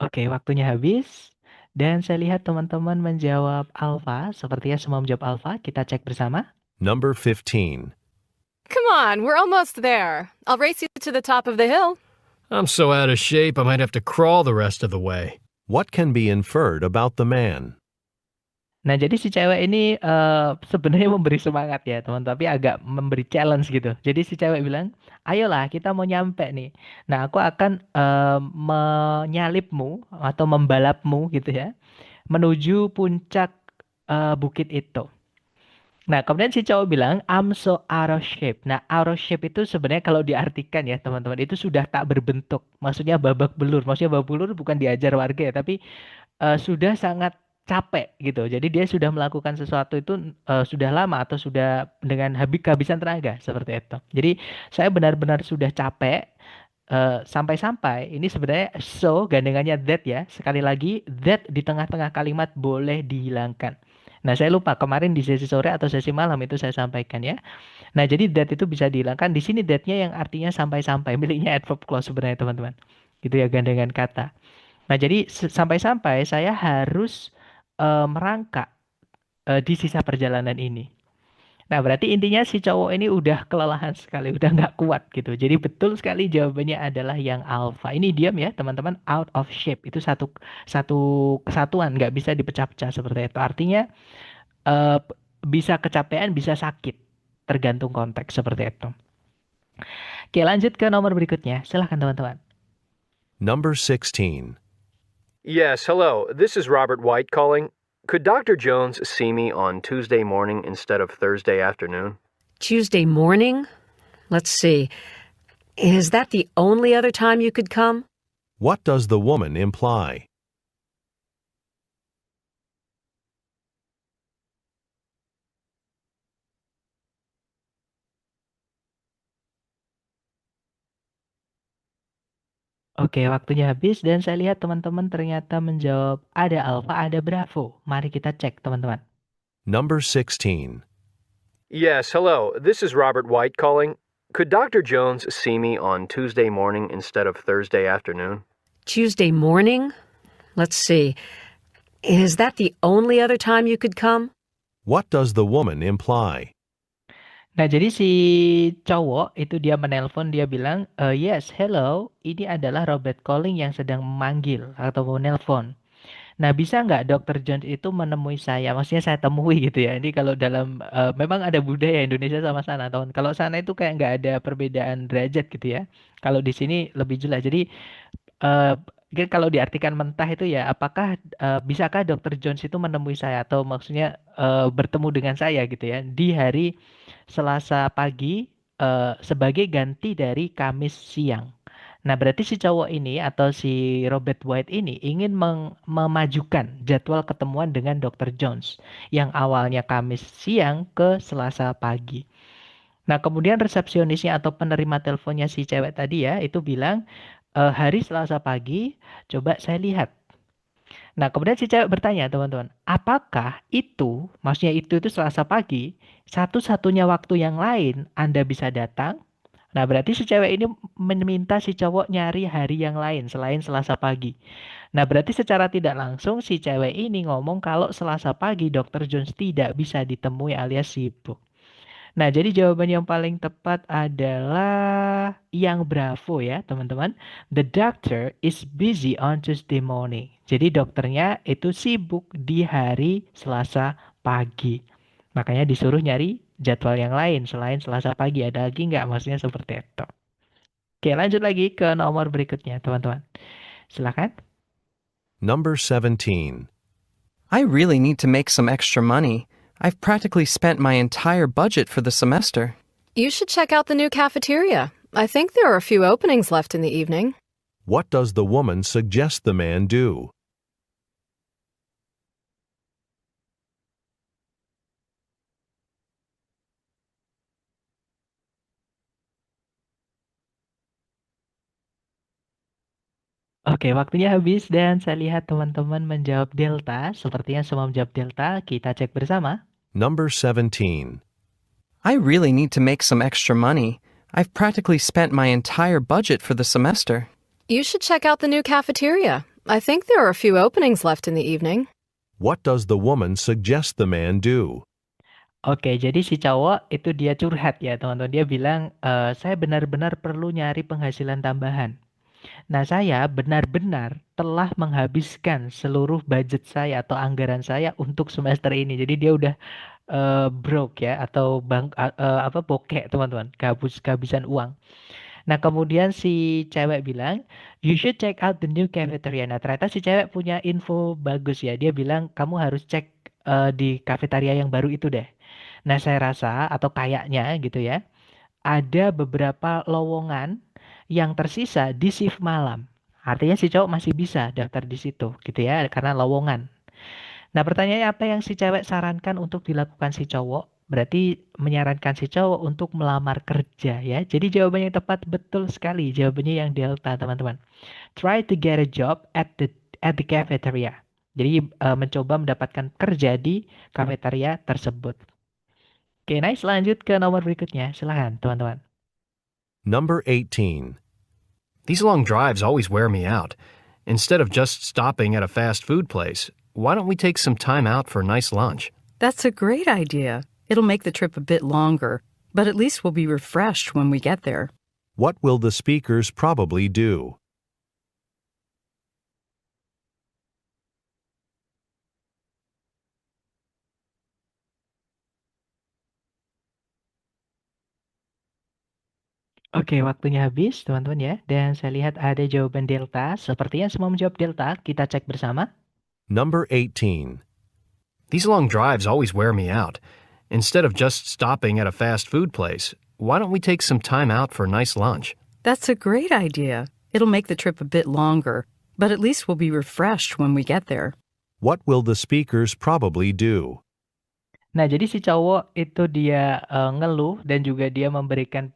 Oke, waktunya habis. Dan saya lihat teman-teman menjawab alpha. Sepertinya semua menjawab alpha. Kita cek bersama. Number 15. Come on, we're almost there. I'll race you to the top of the hill. I'm so out of shape, I might have to crawl the rest of the way. What can be inferred about the man? Nah, jadi si cewek ini sebenarnya memberi semangat ya, teman, tapi agak memberi challenge gitu. Jadi si cewek bilang, "Ayolah, kita mau nyampe nih. Nah, aku akan menyalipmu atau membalapmu gitu ya, menuju puncak bukit itu." Nah, kemudian si cowok bilang, "I'm so out of shape." Nah, out of shape itu sebenarnya kalau diartikan ya, teman-teman, itu sudah tak berbentuk. Maksudnya babak belur. Maksudnya babak belur bukan diajar warga ya, tapi sudah sangat capek gitu. Jadi dia sudah melakukan sesuatu itu sudah lama atau sudah dengan kehabisan tenaga seperti itu. Jadi saya benar-benar sudah capek sampai-sampai ini sebenarnya so gandengannya that ya. Sekali lagi that di tengah-tengah kalimat boleh dihilangkan. Nah, saya lupa kemarin di sesi sore atau sesi malam itu saya sampaikan ya. Nah, jadi that itu bisa dihilangkan. Di sini that-nya yang artinya sampai-sampai, miliknya adverb clause sebenarnya teman-teman. Gitu ya gandengan kata. Nah, jadi sampai-sampai saya harus merangkak di sisa perjalanan ini. Nah, berarti intinya si cowok ini udah kelelahan sekali, udah nggak kuat gitu. Jadi betul sekali jawabannya adalah yang alpha. Ini diam ya, teman-teman, out of shape. Itu satu satu kesatuan, nggak bisa dipecah-pecah seperti itu. Artinya eh, bisa kecapean, bisa sakit, tergantung konteks seperti itu. Oke, lanjut ke nomor berikutnya. Silahkan teman-teman. Number 16. Yes, hello. This is Robert White calling. Could Dr. Jones see me on Tuesday morning instead of Thursday afternoon? Tuesday morning? Let's see. Is that the only other time you could come? What does the woman imply? Oke, waktunya habis dan saya lihat teman-teman ternyata menjawab ada alfa, ada bravo. Mari kita cek, teman-teman. Number 16. Yes, hello. This is Robert White calling. Could Dr. Jones see me on Tuesday morning instead of Thursday afternoon? Tuesday morning? Let's see. Is that the only other time you could come? What does the woman imply? Nah, jadi si cowok itu dia menelpon, dia bilang, yes, hello, ini adalah Robert calling yang sedang memanggil atau menelpon. Nah, bisa nggak Dr. Jones itu menemui saya? Maksudnya saya temui gitu ya. Ini kalau dalam, memang ada budaya Indonesia sama sana, teman. Kalau sana itu kayak nggak ada perbedaan derajat gitu ya. Kalau di sini lebih jelas. Jadi, eh, kalau diartikan mentah itu ya, apakah bisakah Dr. Jones itu menemui saya atau maksudnya bertemu dengan saya gitu ya di hari Selasa pagi sebagai ganti dari Kamis siang. Nah, berarti si cowok ini atau si Robert White ini ingin memajukan jadwal ketemuan dengan Dr. Jones yang awalnya Kamis siang ke Selasa pagi. Nah, kemudian resepsionisnya atau penerima teleponnya si cewek tadi ya, itu bilang, hari Selasa pagi, coba saya lihat. Nah, kemudian si cewek bertanya, teman-teman, apakah itu, maksudnya itu Selasa pagi, satu-satunya waktu yang lain Anda bisa datang? Nah, berarti si cewek ini meminta si cowok nyari hari yang lain selain Selasa pagi. Nah, berarti secara tidak langsung si cewek ini ngomong kalau Selasa pagi Dr. Jones tidak bisa ditemui alias sibuk. Nah, jadi jawaban yang paling tepat adalah yang bravo ya, teman-teman. The doctor is busy on Tuesday morning. Jadi dokternya itu sibuk di hari Selasa pagi. Makanya disuruh nyari jadwal yang lain selain Selasa pagi. Ada lagi nggak? Maksudnya seperti itu. Oke, lanjut lagi ke nomor berikutnya, teman-teman. Silakan. Number 17. I really need to make some extra money. I've practically spent my entire budget for the semester. You should check out the new cafeteria. I think there are a few openings left in the evening. What does the woman suggest the man do? Oke, waktunya habis dan saya lihat teman-teman menjawab delta. Sepertinya semua menjawab delta. Kita cek bersama. Number 17. I really need to make some extra money. I've practically spent my entire budget for the semester. You should check out the new cafeteria. I think there are a few openings left in the evening. What does the woman suggest the man do? Oke, jadi si cowok itu dia curhat ya teman-teman. Dia bilang, saya benar-benar perlu nyari penghasilan tambahan. Nah, saya benar-benar telah menghabiskan seluruh budget saya atau anggaran saya untuk semester ini. Jadi dia udah broke ya atau apa bokek teman-teman, kehabisan uang. Nah, kemudian si cewek bilang, you should check out the new cafeteria. Nah, ternyata si cewek punya info bagus ya. Dia bilang, kamu harus cek di kafetaria yang baru itu deh. Nah, saya rasa atau kayaknya gitu ya, ada beberapa lowongan yang tersisa di shift malam. Artinya si cowok masih bisa daftar di situ gitu ya, karena lowongan. Nah, pertanyaannya apa yang si cewek sarankan untuk dilakukan si cowok? Berarti menyarankan si cowok untuk melamar kerja ya. Jadi jawabannya yang tepat betul sekali. Jawabannya yang delta, teman-teman. Try to get a job at the cafeteria. Jadi mencoba mendapatkan kerja di kafetaria tersebut. Oke, nice. Lanjut ke nomor berikutnya. Silahkan, teman-teman. Number 18. These long drives always wear me out. Instead of just stopping at a fast food place, why don't we take some time out for a nice lunch? That's a great idea. It'll make the trip a bit longer, but at least we'll be refreshed when we get there. What will the speakers probably do? Oke, waktunya habis, teman-teman ya. Dan saya lihat ada jawaban delta. Sepertinya semua menjawab delta. Kita cek bersama. Number 18. These long drives always wear me out. Instead of just stopping at a fast food place, why don't we take some time out for a nice lunch? That's a great idea. It'll make the trip a bit longer, but at least we'll be refreshed when we get there. What will the speakers probably do? Nah, jadi si cowok itu dia ngeluh dan juga dia memberikan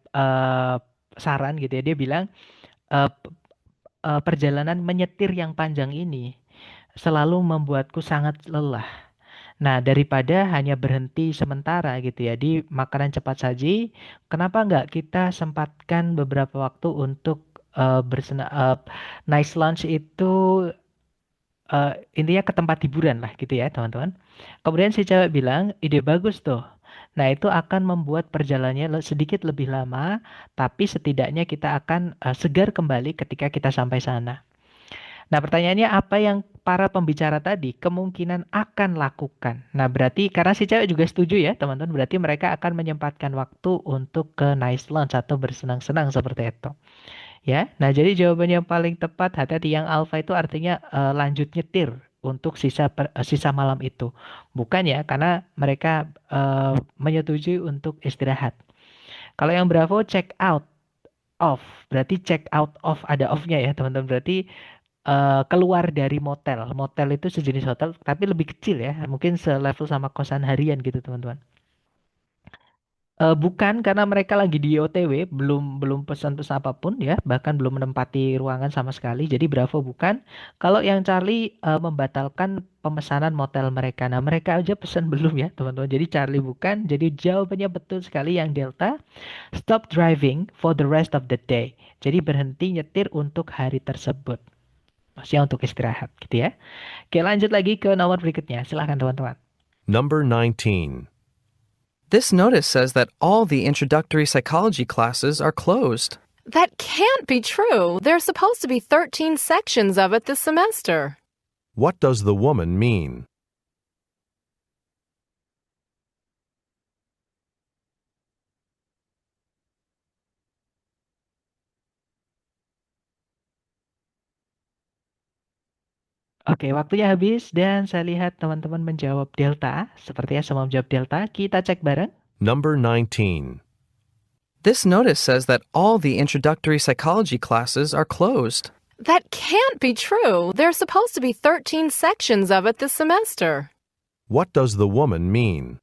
saran gitu ya. Dia bilang perjalanan menyetir yang panjang ini selalu membuatku sangat lelah. Nah, daripada hanya berhenti sementara gitu ya di makanan cepat saji, kenapa nggak kita sempatkan beberapa waktu untuk nice lunch itu intinya ke tempat hiburan lah gitu ya teman-teman. Kemudian si cewek bilang, ide bagus tuh. Nah, itu akan membuat perjalanannya sedikit lebih lama, tapi setidaknya kita akan segar kembali ketika kita sampai sana. Nah, pertanyaannya apa yang para pembicara tadi kemungkinan akan lakukan? Nah, berarti karena si cewek juga setuju ya, teman-teman, berarti mereka akan menyempatkan waktu untuk ke nice lunch atau bersenang-senang seperti itu. Ya, nah jadi jawaban yang paling tepat hati-hati yang alfa itu artinya lanjut nyetir untuk sisa malam itu. Bukan ya, karena mereka menyetujui untuk istirahat. Kalau yang Bravo check out off, berarti check out off ada off-nya ya teman-teman. Berarti keluar dari motel. Motel itu sejenis hotel tapi lebih kecil ya, mungkin selevel sama kosan harian gitu teman-teman. Bukan karena mereka lagi di OTW, belum pesan-pesan apapun ya, bahkan belum menempati ruangan sama sekali. Jadi Bravo bukan. Kalau yang Charlie membatalkan pemesanan motel mereka. Nah, mereka aja pesan belum ya, teman-teman. Jadi Charlie bukan. Jadi jawabannya betul sekali yang Delta. Stop driving for the rest of the day. Jadi berhenti nyetir untuk hari tersebut. Maksudnya untuk istirahat gitu ya. Oke, lanjut lagi ke nomor berikutnya. Silahkan teman-teman. Number 19. This notice says that all the introductory psychology classes are closed. That can't be true. There's supposed to be 13 sections of it this semester. What does the woman mean? Oke, waktunya habis dan saya lihat teman-teman menjawab delta. Sepertinya semua menjawab delta. Kita cek bareng. Number 19. This notice says that all the introductory psychology classes are closed. That can't be true. There's supposed to be 13 sections of it this semester. What does the woman mean?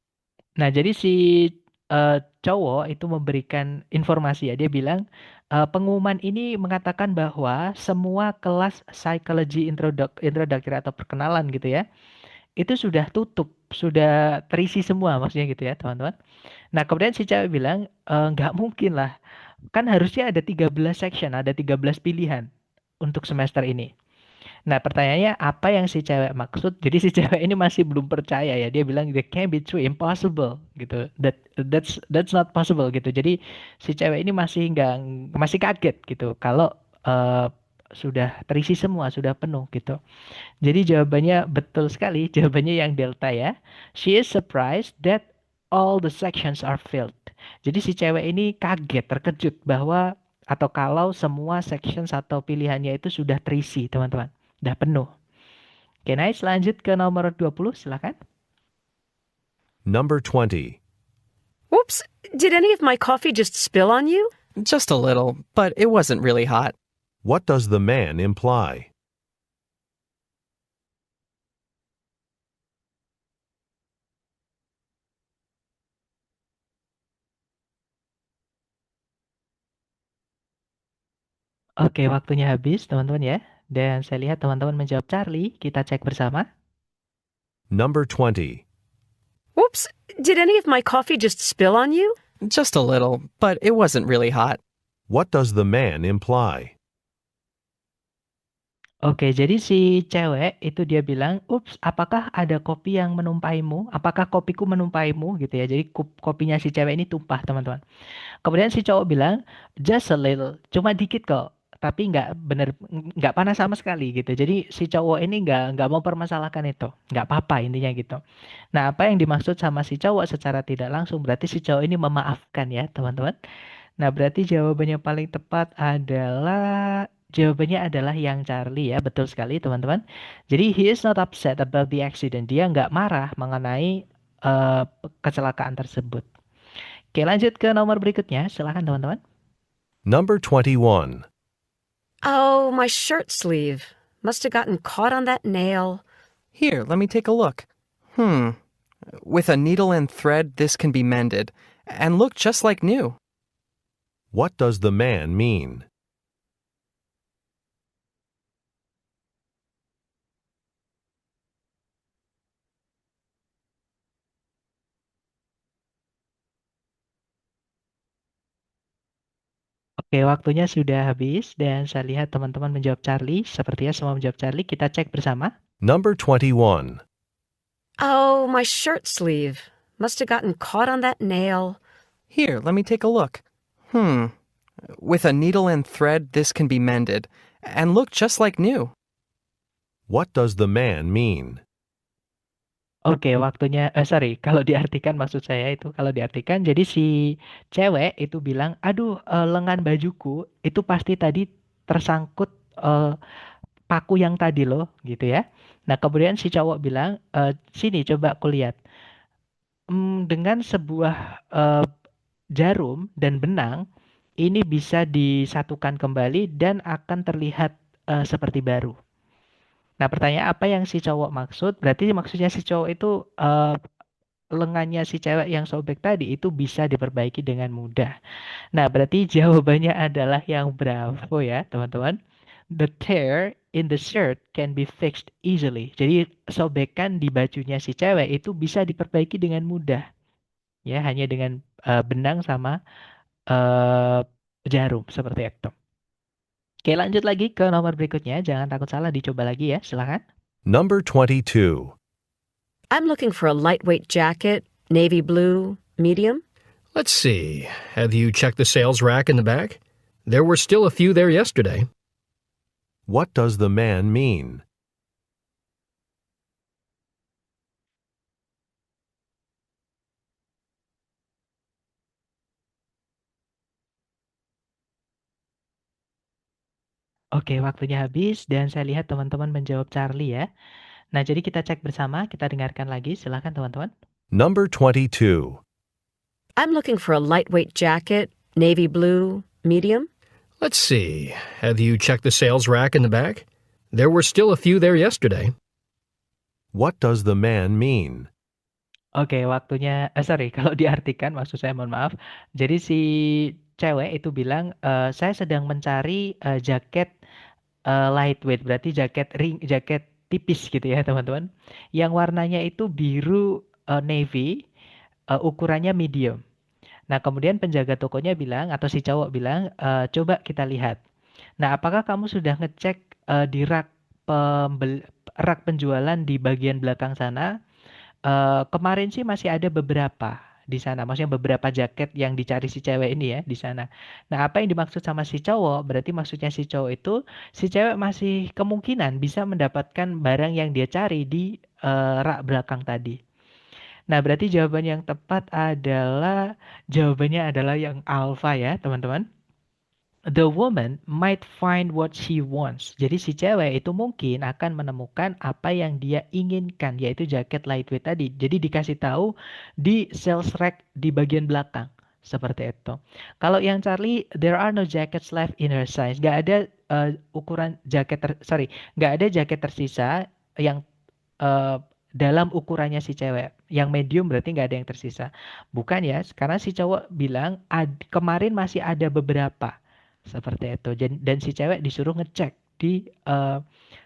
Nah, jadi si cowok itu memberikan informasi ya. Dia bilang pengumuman ini mengatakan bahwa semua kelas psychology introductory atau perkenalan gitu ya, itu sudah tutup, sudah terisi semua maksudnya gitu ya teman-teman. Nah, kemudian si cewek bilang nggak mungkin lah. Kan harusnya ada 13 section, ada 13 pilihan untuk semester ini. Nah, pertanyaannya apa yang si cewek maksud? Jadi si cewek ini masih belum percaya ya. Dia bilang that can't be true, impossible gitu. That's not possible gitu. Jadi si cewek ini masih kaget gitu. Kalau sudah terisi semua, sudah penuh gitu. Jadi jawabannya betul sekali, jawabannya yang delta ya. She is surprised that all the sections are filled. Jadi si cewek ini kaget, terkejut bahwa atau kalau semua sections atau pilihannya itu sudah terisi, teman-teman. Sudah penuh. Oke, nice. Lanjut ke nomor 20, silakan. Number 20. Whoops, did any of my coffee just spill on you? Just a little, but it wasn't really hot. What does the man imply? Oke, waktunya habis, teman-teman ya. Dan saya lihat teman-teman menjawab Charlie. Kita cek bersama. Number 20. Whoops, did any of my coffee just spill on you? Just a little, but it wasn't really hot. What does the man imply? Oke, jadi si cewek itu dia bilang, "Ups, apakah ada kopi yang menumpahimu? Apakah kopiku menumpahimu?" Gitu ya. Jadi kopinya si cewek ini tumpah, teman-teman. Kemudian si cowok bilang, "Just a little, cuma dikit kok, tapi nggak panas sama sekali gitu." Jadi si cowok ini nggak mau permasalahkan itu, nggak apa-apa intinya gitu. Nah, apa yang dimaksud sama si cowok secara tidak langsung berarti si cowok ini memaafkan ya, teman-teman. Nah, berarti jawabannya adalah yang Charlie ya, betul sekali teman-teman. Jadi he is not upset about the accident. Dia nggak marah mengenai eh, kecelakaan tersebut. Oke, lanjut ke nomor berikutnya. Silakan teman-teman. Number 21. Oh, my shirt sleeve. Must have gotten caught on that nail. Here, let me take a look. With a needle and thread, this can be mended and look just like new. What does the man mean? Oke, waktunya sudah habis dan saya lihat teman-teman menjawab Charlie. Sepertinya semua menjawab Charlie. Kita cek bersama. Number 21. Oh, my shirt sleeve. Must have gotten caught on that nail. Here, let me take a look. With a needle and thread, this can be mended and look just like new. What does the man mean? Oke, kalau diartikan maksud saya itu, kalau diartikan, jadi si cewek itu bilang, aduh, lengan bajuku itu pasti tadi tersangkut paku yang tadi loh, gitu ya. Nah, kemudian si cowok bilang, sini coba aku lihat. Dengan sebuah jarum dan benang, ini bisa disatukan kembali dan akan terlihat seperti baru. Nah, pertanyaan apa yang si cowok maksud? Berarti maksudnya si cowok itu lengannya si cewek yang sobek tadi itu bisa diperbaiki dengan mudah. Nah, berarti jawabannya adalah yang bravo ya, teman-teman. The tear in the shirt can be fixed easily. Jadi sobekan di bajunya si cewek itu bisa diperbaiki dengan mudah. Ya, hanya dengan benang sama jarum seperti itu. Oke, lanjut lagi ke nomor berikutnya. Jangan takut salah, dicoba lagi ya. Silakan. Number 22. I'm looking for a lightweight jacket, navy blue, medium. Let's see. Have you checked the sales rack in the back? There were still a few there yesterday. What does the man mean? Oke, waktunya habis dan saya lihat teman-teman menjawab Charlie ya. Nah, jadi kita cek bersama, kita dengarkan lagi. Silakan teman-teman. Number 22. I'm looking for a lightweight jacket, navy blue, medium. Let's see. Have you checked the sales rack in the back? There were still a few there yesterday. What does the man mean? Oke, kalau diartikan, maksud saya mohon maaf. Jadi si cewek itu bilang, saya sedang mencari jaket lightweight, berarti jaket tipis gitu ya teman-teman. Yang warnanya itu biru navy, ukurannya medium. Nah, kemudian penjaga tokonya bilang, atau si cowok bilang, coba kita lihat. Nah, apakah kamu sudah ngecek di rak penjualan di bagian belakang sana? Kemarin sih masih ada beberapa di sana. Maksudnya beberapa jaket yang dicari si cewek ini ya di sana. Nah, apa yang dimaksud sama si cowok? Berarti maksudnya si cowok itu si cewek masih kemungkinan bisa mendapatkan barang yang dia cari di rak belakang tadi. Nah, berarti jawabannya adalah yang alpha ya, teman-teman. The woman might find what she wants. Jadi si cewek itu mungkin akan menemukan apa yang dia inginkan, yaitu jaket lightweight tadi. Jadi dikasih tahu di sales rack di bagian belakang. Seperti itu. Kalau yang Charlie, there are no jackets left in her size. Gak ada gak ada jaket tersisa yang dalam ukurannya si cewek. Yang medium berarti nggak ada yang tersisa. Bukan ya, karena si cowok bilang kemarin masih ada beberapa. Seperti itu. Dan si cewek disuruh ngecek di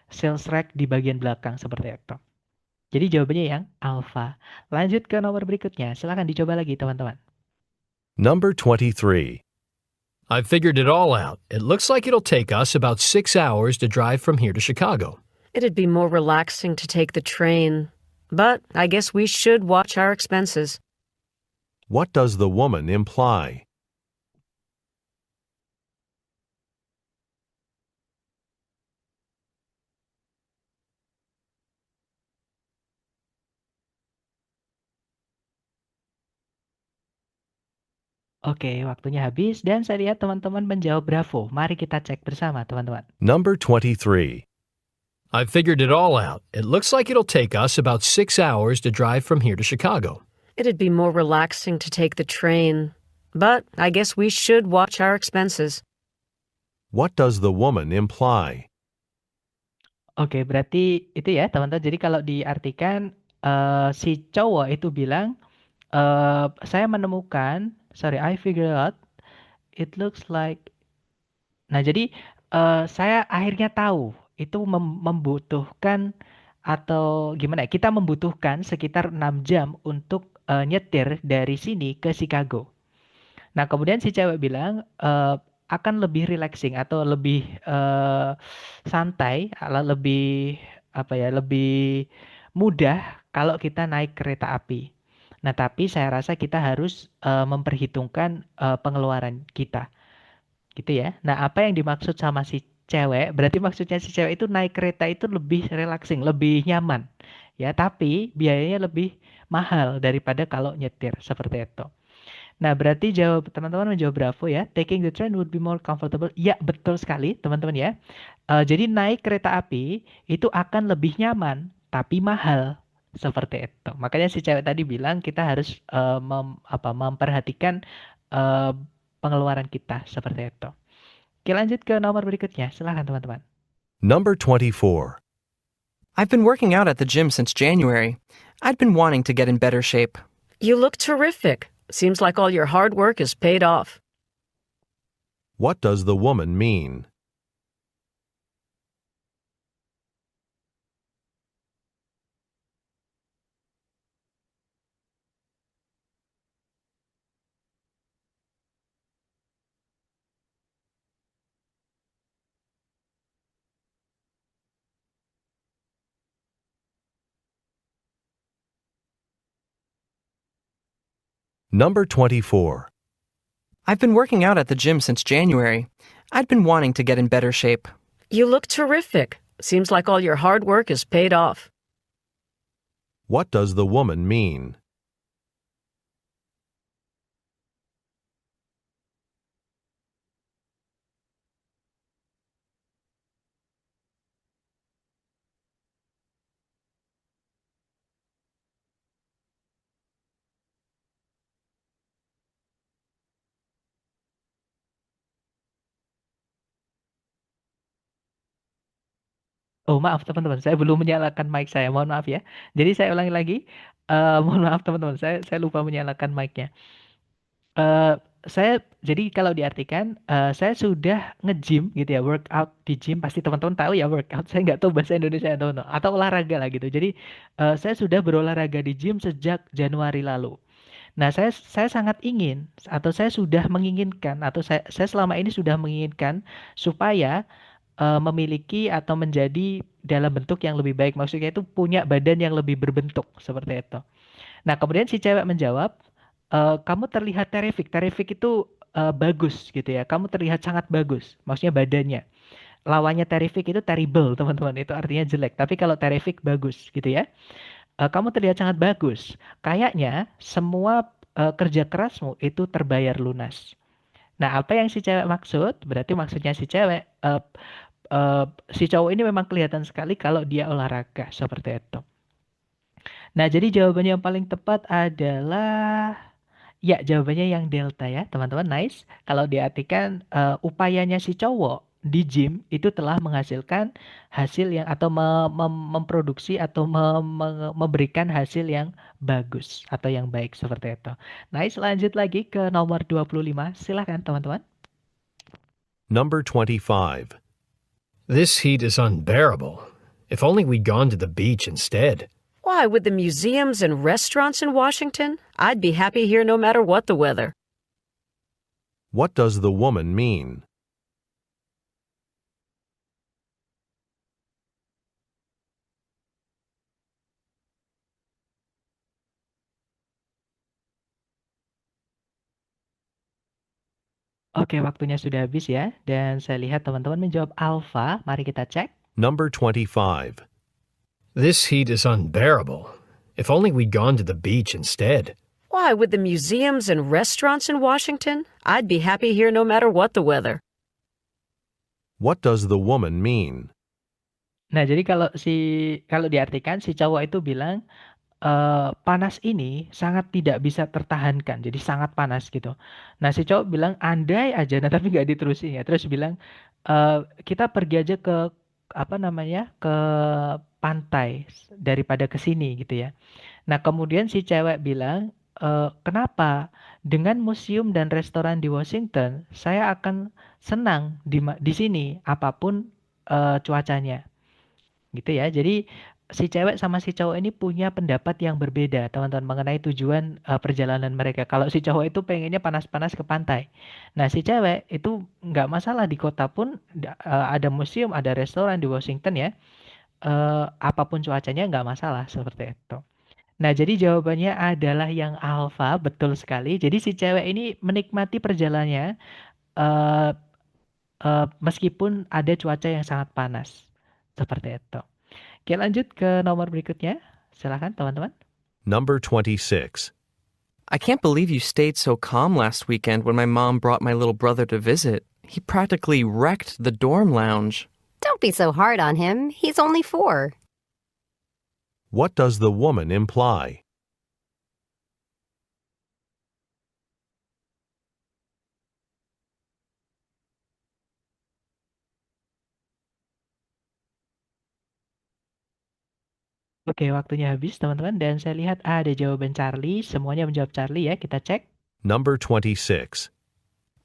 sales rack di bagian belakang. Seperti itu. Jadi jawabannya yang alpha. Lanjut ke nomor berikutnya. Silahkan dicoba lagi teman-teman. Number 23. I've figured it all out. It looks like it'll take us about 6 hours to drive from here to Chicago. It'd be more relaxing to take the train. But I guess we should watch our expenses. What does the woman imply? Oke, waktunya habis dan saya lihat teman-teman menjawab bravo. Mari kita cek bersama teman-teman. Number 23. I've figured it all out. It looks like it'll take us about 6 hours to drive from here to Chicago. It'd be more relaxing to take the train. But I guess we should watch our expenses. What does the woman imply? Oke, berarti itu ya teman-teman. Jadi kalau diartikan si cowok itu bilang, saya menemukan, I figured out, it looks like. Nah, jadi saya akhirnya tahu itu membutuhkan atau gimana ya? Kita membutuhkan sekitar 6 jam untuk nyetir dari sini ke Chicago. Nah, kemudian si cewek bilang akan lebih relaxing atau lebih santai, lebih lebih mudah kalau kita naik kereta api. Nah, tapi saya rasa kita harus memperhitungkan pengeluaran kita. Gitu ya. Nah, apa yang dimaksud sama si cewek? Berarti maksudnya si cewek itu naik kereta itu lebih relaxing, lebih nyaman. Ya, tapi biayanya lebih mahal daripada kalau nyetir seperti itu. Nah, berarti teman-teman menjawab bravo ya. Taking the train would be more comfortable. Ya, betul sekali, teman-teman ya. Jadi naik kereta api itu akan lebih nyaman, tapi mahal. Seperti itu. Makanya si cewek tadi bilang kita harus memperhatikan pengeluaran kita seperti itu. Oke, lanjut ke nomor berikutnya. Silahkan teman-teman. Number 24. I've been working out at the gym since January. I'd been wanting to get in better shape. You look terrific. Seems like all your hard work is paid off. What does the woman mean? Number 24. I've been working out at the gym since January. I'd been wanting to get in better shape. You look terrific. Seems like all your hard work is paid off. What does the woman mean? Oh, maaf teman-teman, saya belum menyalakan mic saya. Mohon maaf ya. Jadi saya ulangi lagi. Mohon maaf teman-teman, saya lupa menyalakan mic-nya. Jadi kalau diartikan saya sudah nge-gym gitu ya, workout di gym. Pasti teman-teman tahu ya workout. Saya nggak tahu bahasa Indonesia atau olahraga lah gitu. Jadi saya sudah berolahraga di gym sejak Januari lalu. Nah, saya sangat ingin atau saya sudah menginginkan atau saya selama ini sudah menginginkan supaya memiliki atau menjadi dalam bentuk yang lebih baik. Maksudnya itu punya badan yang lebih berbentuk seperti itu. Nah, kemudian si cewek menjawab, kamu terlihat terrific. Terrific itu bagus gitu ya. Kamu terlihat sangat bagus. Maksudnya badannya. Lawannya terrific itu terrible, teman-teman. Itu artinya jelek. Tapi kalau terrific bagus gitu ya. Kamu terlihat sangat bagus. Kayaknya semua kerja kerasmu itu terbayar lunas. Nah, apa yang si cewek maksud? Berarti maksudnya si cewek, si cowok ini memang kelihatan sekali kalau dia olahraga seperti itu. Nah, jadi jawabannya yang paling tepat adalah ya, jawabannya yang delta ya, teman-teman. Nice. Kalau diartikan upayanya si cowok di gym itu telah menghasilkan hasil yang atau memproduksi atau memberikan hasil yang bagus atau yang baik seperti itu. Nice, lanjut lagi ke nomor 25. Silahkan teman-teman. Number 25. This heat is unbearable. If only we'd gone to the beach instead. Why, with the museums and restaurants in Washington, I'd be happy here no matter what the weather. What does the woman mean? Oke, waktunya sudah habis ya. Dan saya lihat teman-teman menjawab alpha. Mari kita cek. Number 25. This heat is unbearable. If only we'd gone to the beach instead. Why, with the museums and restaurants in Washington, I'd be happy here no matter what the weather. What does the woman mean? Nah, jadi kalau diartikan si cowok itu bilang panas ini sangat tidak bisa tertahankan, jadi sangat panas gitu. Nah, si cowok bilang andai aja, nah tapi nggak diterusin ya. Terus bilang kita pergi aja ke apa namanya ke pantai daripada ke sini gitu ya. Nah, kemudian si cewek bilang, kenapa? Dengan museum dan restoran di Washington, saya akan senang di sini, apapun cuacanya. Gitu ya. Jadi si cewek sama si cowok ini punya pendapat yang berbeda, teman-teman, mengenai tujuan perjalanan mereka. Kalau si cowok itu pengennya panas-panas ke pantai. Nah, si cewek itu nggak masalah di kota pun ada museum, ada restoran di Washington ya. Apapun cuacanya nggak masalah seperti itu. Nah, jadi jawabannya adalah yang alfa, betul sekali. Jadi si cewek ini menikmati perjalanannya eh, meskipun ada cuaca yang sangat panas. Seperti itu. Oke, lanjut ke nomor berikutnya. Silakan teman-teman. Number 26. I can't believe you stayed so calm last weekend when my mom brought my little brother to visit. He practically wrecked the dorm lounge. Don't be so hard on him. He's only 4. What does the woman imply? Oke, waktunya habis teman-teman. Dan saya lihat ada jawaban Charlie. Semuanya menjawab Charlie ya. Kita cek. Number 26.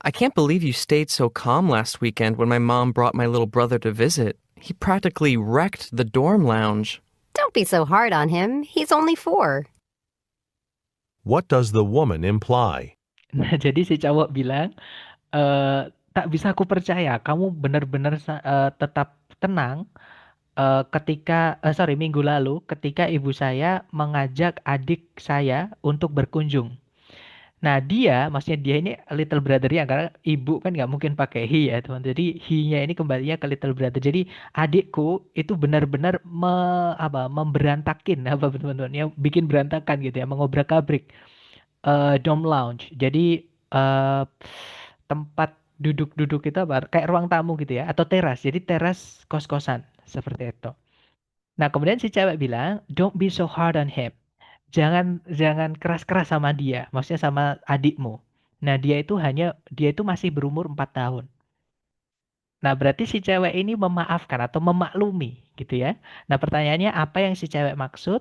I can't believe you stayed so calm last weekend when my mom brought my little brother to visit. He practically wrecked the dorm lounge. Don't be so hard on him. He's only 4. What does the woman imply? Nah, jadi si cowok bilang, tak bisa aku percaya. Kamu benar-benar tetap tenang ketika, minggu lalu ketika ibu saya mengajak adik saya untuk berkunjung. Nah, maksudnya dia ini little brother-nya, karena ibu kan nggak mungkin pakai he ya teman. Jadi he-nya ini kembalinya ke little brother. Jadi adikku itu benar-benar memberantakin teman-teman, yang bikin berantakan gitu ya, mengobrak-abrik dorm lounge. Jadi tempat duduk-duduk itu kayak ruang tamu gitu ya, atau teras. Jadi teras kos-kosan seperti itu. Nah, kemudian si cewek bilang, don't be so hard on him. Jangan keras-keras sama dia, maksudnya sama adikmu. Nah, dia itu masih berumur 4 tahun. Nah, berarti si cewek ini memaafkan atau memaklumi gitu ya. Nah, pertanyaannya apa yang si cewek maksud?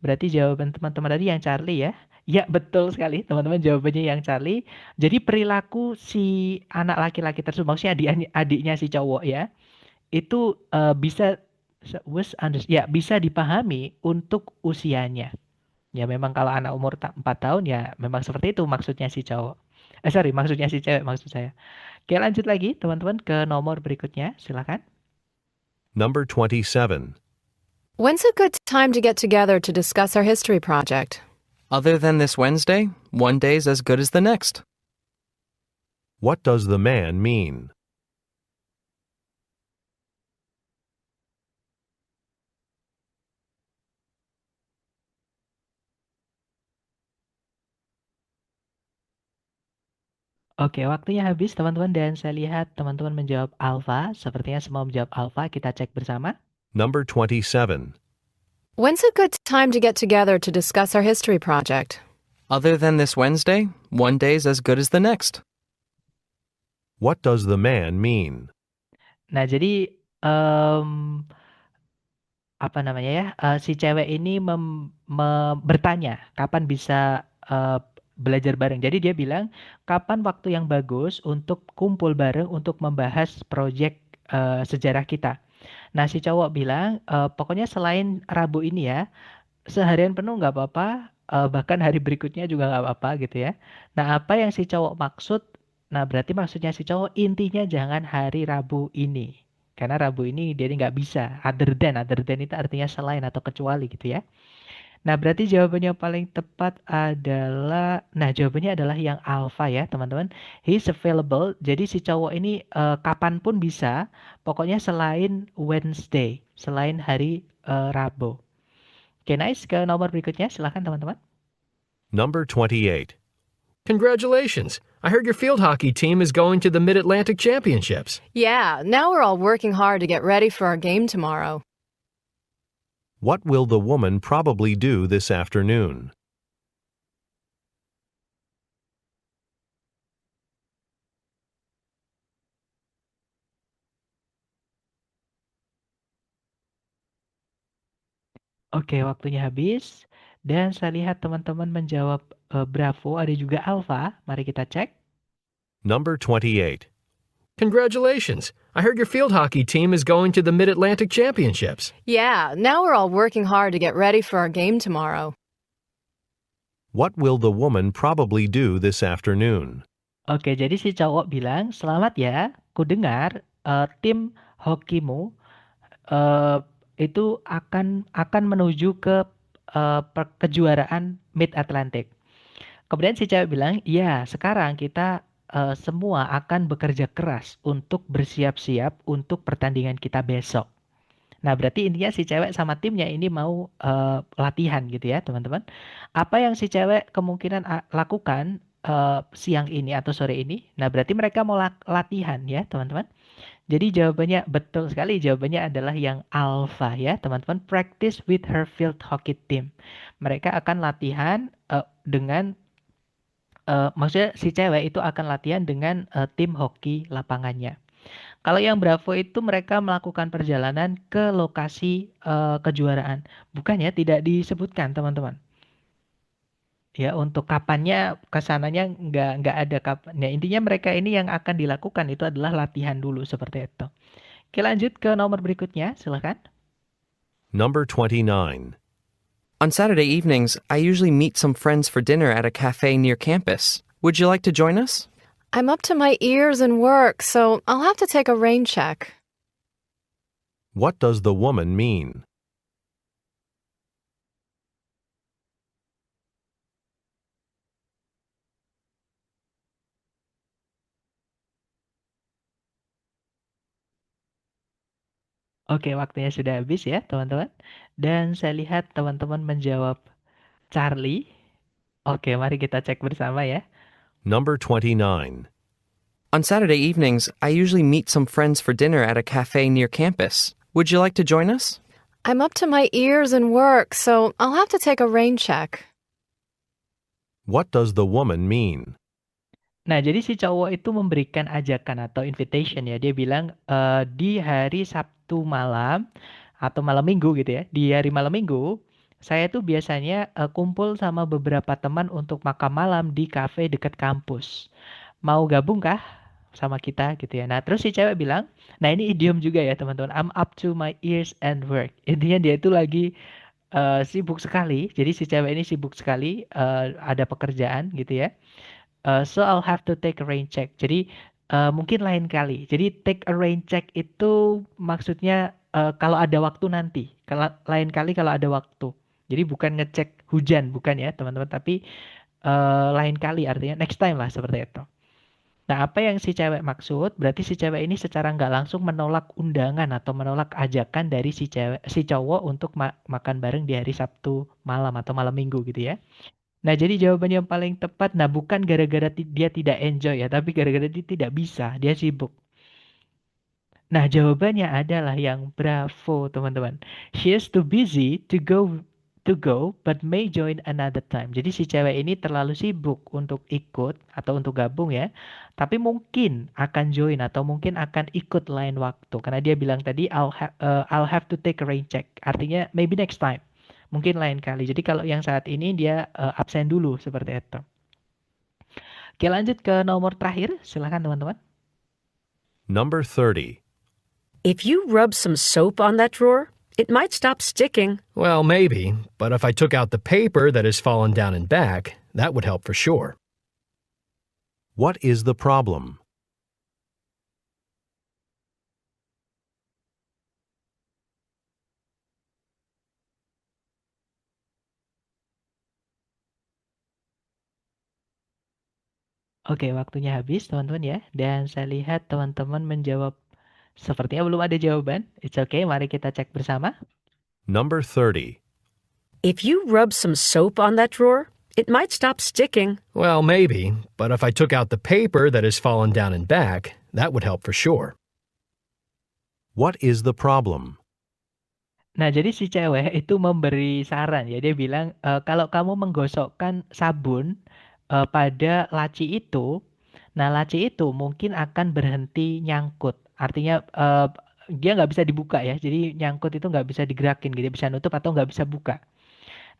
Berarti jawaban teman-teman tadi yang Charlie ya. Ya, betul sekali teman-teman, jawabannya yang Charlie. Jadi perilaku si anak laki-laki tersebut, maksudnya adiknya si cowok ya, itu bisa dipahami untuk usianya. Ya, memang kalau anak umur 4 tahun ya memang seperti itu maksudnya si cowok. Maksudnya si cewek maksud saya. Oke, lanjut lagi teman-teman ke nomor berikutnya. Silakan. Number 27. When's a good time to get together to discuss our history project? Other than this Wednesday, one day's as good as the next. What does the man mean? Oke, waktunya habis teman-teman dan saya lihat teman-teman menjawab alfa. Sepertinya semua menjawab alfa. Kita cek bersama. Number 27. When's a good time to get together to discuss our history project? Other than this Wednesday, one day's as good as the next. What does the man mean? Nah, jadi apa namanya ya? Si cewek ini bertanya kapan bisa belajar bareng. Jadi dia bilang kapan waktu yang bagus untuk kumpul bareng untuk membahas proyek sejarah kita. Nah, si cowok bilang pokoknya selain Rabu ini ya, seharian penuh nggak apa-apa, bahkan hari berikutnya juga nggak apa-apa gitu ya. Nah, apa yang si cowok maksud? Nah, berarti maksudnya si cowok intinya jangan hari Rabu ini. Karena Rabu ini dia nggak bisa. Other than itu artinya selain atau kecuali gitu ya. Nah, berarti jawabannya paling tepat adalah, nah jawabannya adalah yang alpha ya teman-teman. He's available, jadi si cowok ini kapanpun bisa, pokoknya selain Wednesday, selain hari Rabu. Oke, nice. Ke nomor berikutnya, silahkan teman-teman. Number 28. Congratulations. I heard your field hockey team is going to the Mid-Atlantic Championships. Yeah, now we're all working hard to get ready for our game tomorrow. What will the woman probably do this afternoon? Oke, waktunya habis. Dan saya lihat teman-teman menjawab bravo, ada juga alpha. Mari kita cek. Number 28. Congratulations. I heard your field hockey team is going to the Mid-Atlantic Championships. Yeah, now we're all working hard to get ready for our game tomorrow. What will the woman probably do this afternoon? Oke, jadi si cowok bilang, selamat ya, ku dengar tim hokimu itu akan menuju ke kejuaraan Mid Atlantic. Kemudian si cewek bilang, ya sekarang kita semua akan bekerja keras untuk bersiap-siap untuk pertandingan kita besok. Nah, berarti intinya si cewek sama timnya ini mau latihan gitu ya, teman-teman. Apa yang si cewek kemungkinan lakukan siang ini atau sore ini? Nah, berarti mereka mau latihan ya, teman-teman. Jadi jawabannya betul sekali, jawabannya adalah yang alpha ya, teman-teman. Practice with her field hockey team. Mereka akan latihan dengan maksudnya si cewek itu akan latihan dengan tim hoki lapangannya. Kalau yang Bravo itu mereka melakukan perjalanan ke lokasi kejuaraan. Bukan ya, tidak disebutkan teman-teman. Ya, untuk kapannya kesananya nggak ada kapan. Ya, intinya mereka ini yang akan dilakukan itu adalah latihan dulu seperti itu. Oke, lanjut ke nomor berikutnya, silakan. Number 29. On Saturday evenings, I usually meet some friends for dinner at a cafe near campus. Would you like to join us? I'm up to my ears in work, so I'll have to take a rain check. What does the woman mean? Oke, waktunya sudah habis ya, teman-teman. Dan saya lihat teman-teman menjawab Charlie. Oke, mari kita cek bersama ya. Number 29. On Saturday evenings, I usually meet some friends for dinner at a cafe near campus. Would you like to join us? I'm up to my ears in work, so I'll have to take a rain check. What does the woman mean? Nah, jadi si cowok itu memberikan ajakan atau invitation ya. Dia bilang di hari Sabtu malam atau malam minggu gitu ya. Di hari malam minggu, saya tuh biasanya kumpul sama beberapa teman untuk makan malam di kafe dekat kampus. Mau gabung kah sama kita gitu ya. Nah, terus si cewek bilang, nah ini idiom juga ya teman-teman. I'm up to my ears and work. Intinya dia itu lagi sibuk sekali. Jadi si cewek ini sibuk sekali, ada pekerjaan gitu ya. So I'll have to take a rain check. Jadi mungkin lain kali. Jadi take a rain check itu maksudnya kalau ada waktu nanti. Kalau lain kali kalau ada waktu. Jadi bukan ngecek hujan, bukan ya teman-teman, tapi lain kali, artinya next time lah seperti itu. Nah, apa yang si cewek maksud? Berarti si cewek ini secara nggak langsung menolak undangan atau menolak ajakan dari si cowok untuk makan bareng di hari Sabtu malam atau malam Minggu gitu ya. Nah, jadi jawaban yang paling tepat, nah bukan gara-gara dia tidak enjoy ya, tapi gara-gara dia tidak bisa, dia sibuk. Nah, jawabannya adalah yang bravo, teman-teman. She is too busy to go, but may join another time. Jadi si cewek ini terlalu sibuk untuk ikut atau untuk gabung ya, tapi mungkin akan join atau mungkin akan ikut lain waktu. Karena dia bilang tadi I'll have to take a rain check. Artinya maybe next time. Mungkin lain kali. Jadi kalau yang saat ini dia absen dulu seperti itu. Oke, lanjut ke nomor terakhir. Silakan teman-teman. Number 30. If you rub some soap on that drawer, it might stop sticking. Well, maybe, but if I took out the paper that has fallen down and back, that would help for sure. What is the problem? Oke, waktunya habis teman-teman ya. Dan saya lihat teman-teman menjawab sepertinya belum ada jawaban. It's okay, mari kita cek bersama. Number 30. If you rub some soap on that drawer, it might stop sticking. Well, maybe, but if I took out the paper that has fallen down and back, that would help for sure. What is the problem? Nah, jadi si cewek itu memberi saran ya. Dia bilang, kalau kamu menggosokkan sabun pada laci itu, nah laci itu mungkin akan berhenti nyangkut. Artinya dia nggak bisa dibuka ya. Jadi nyangkut itu nggak bisa digerakin gitu, bisa nutup atau nggak bisa buka.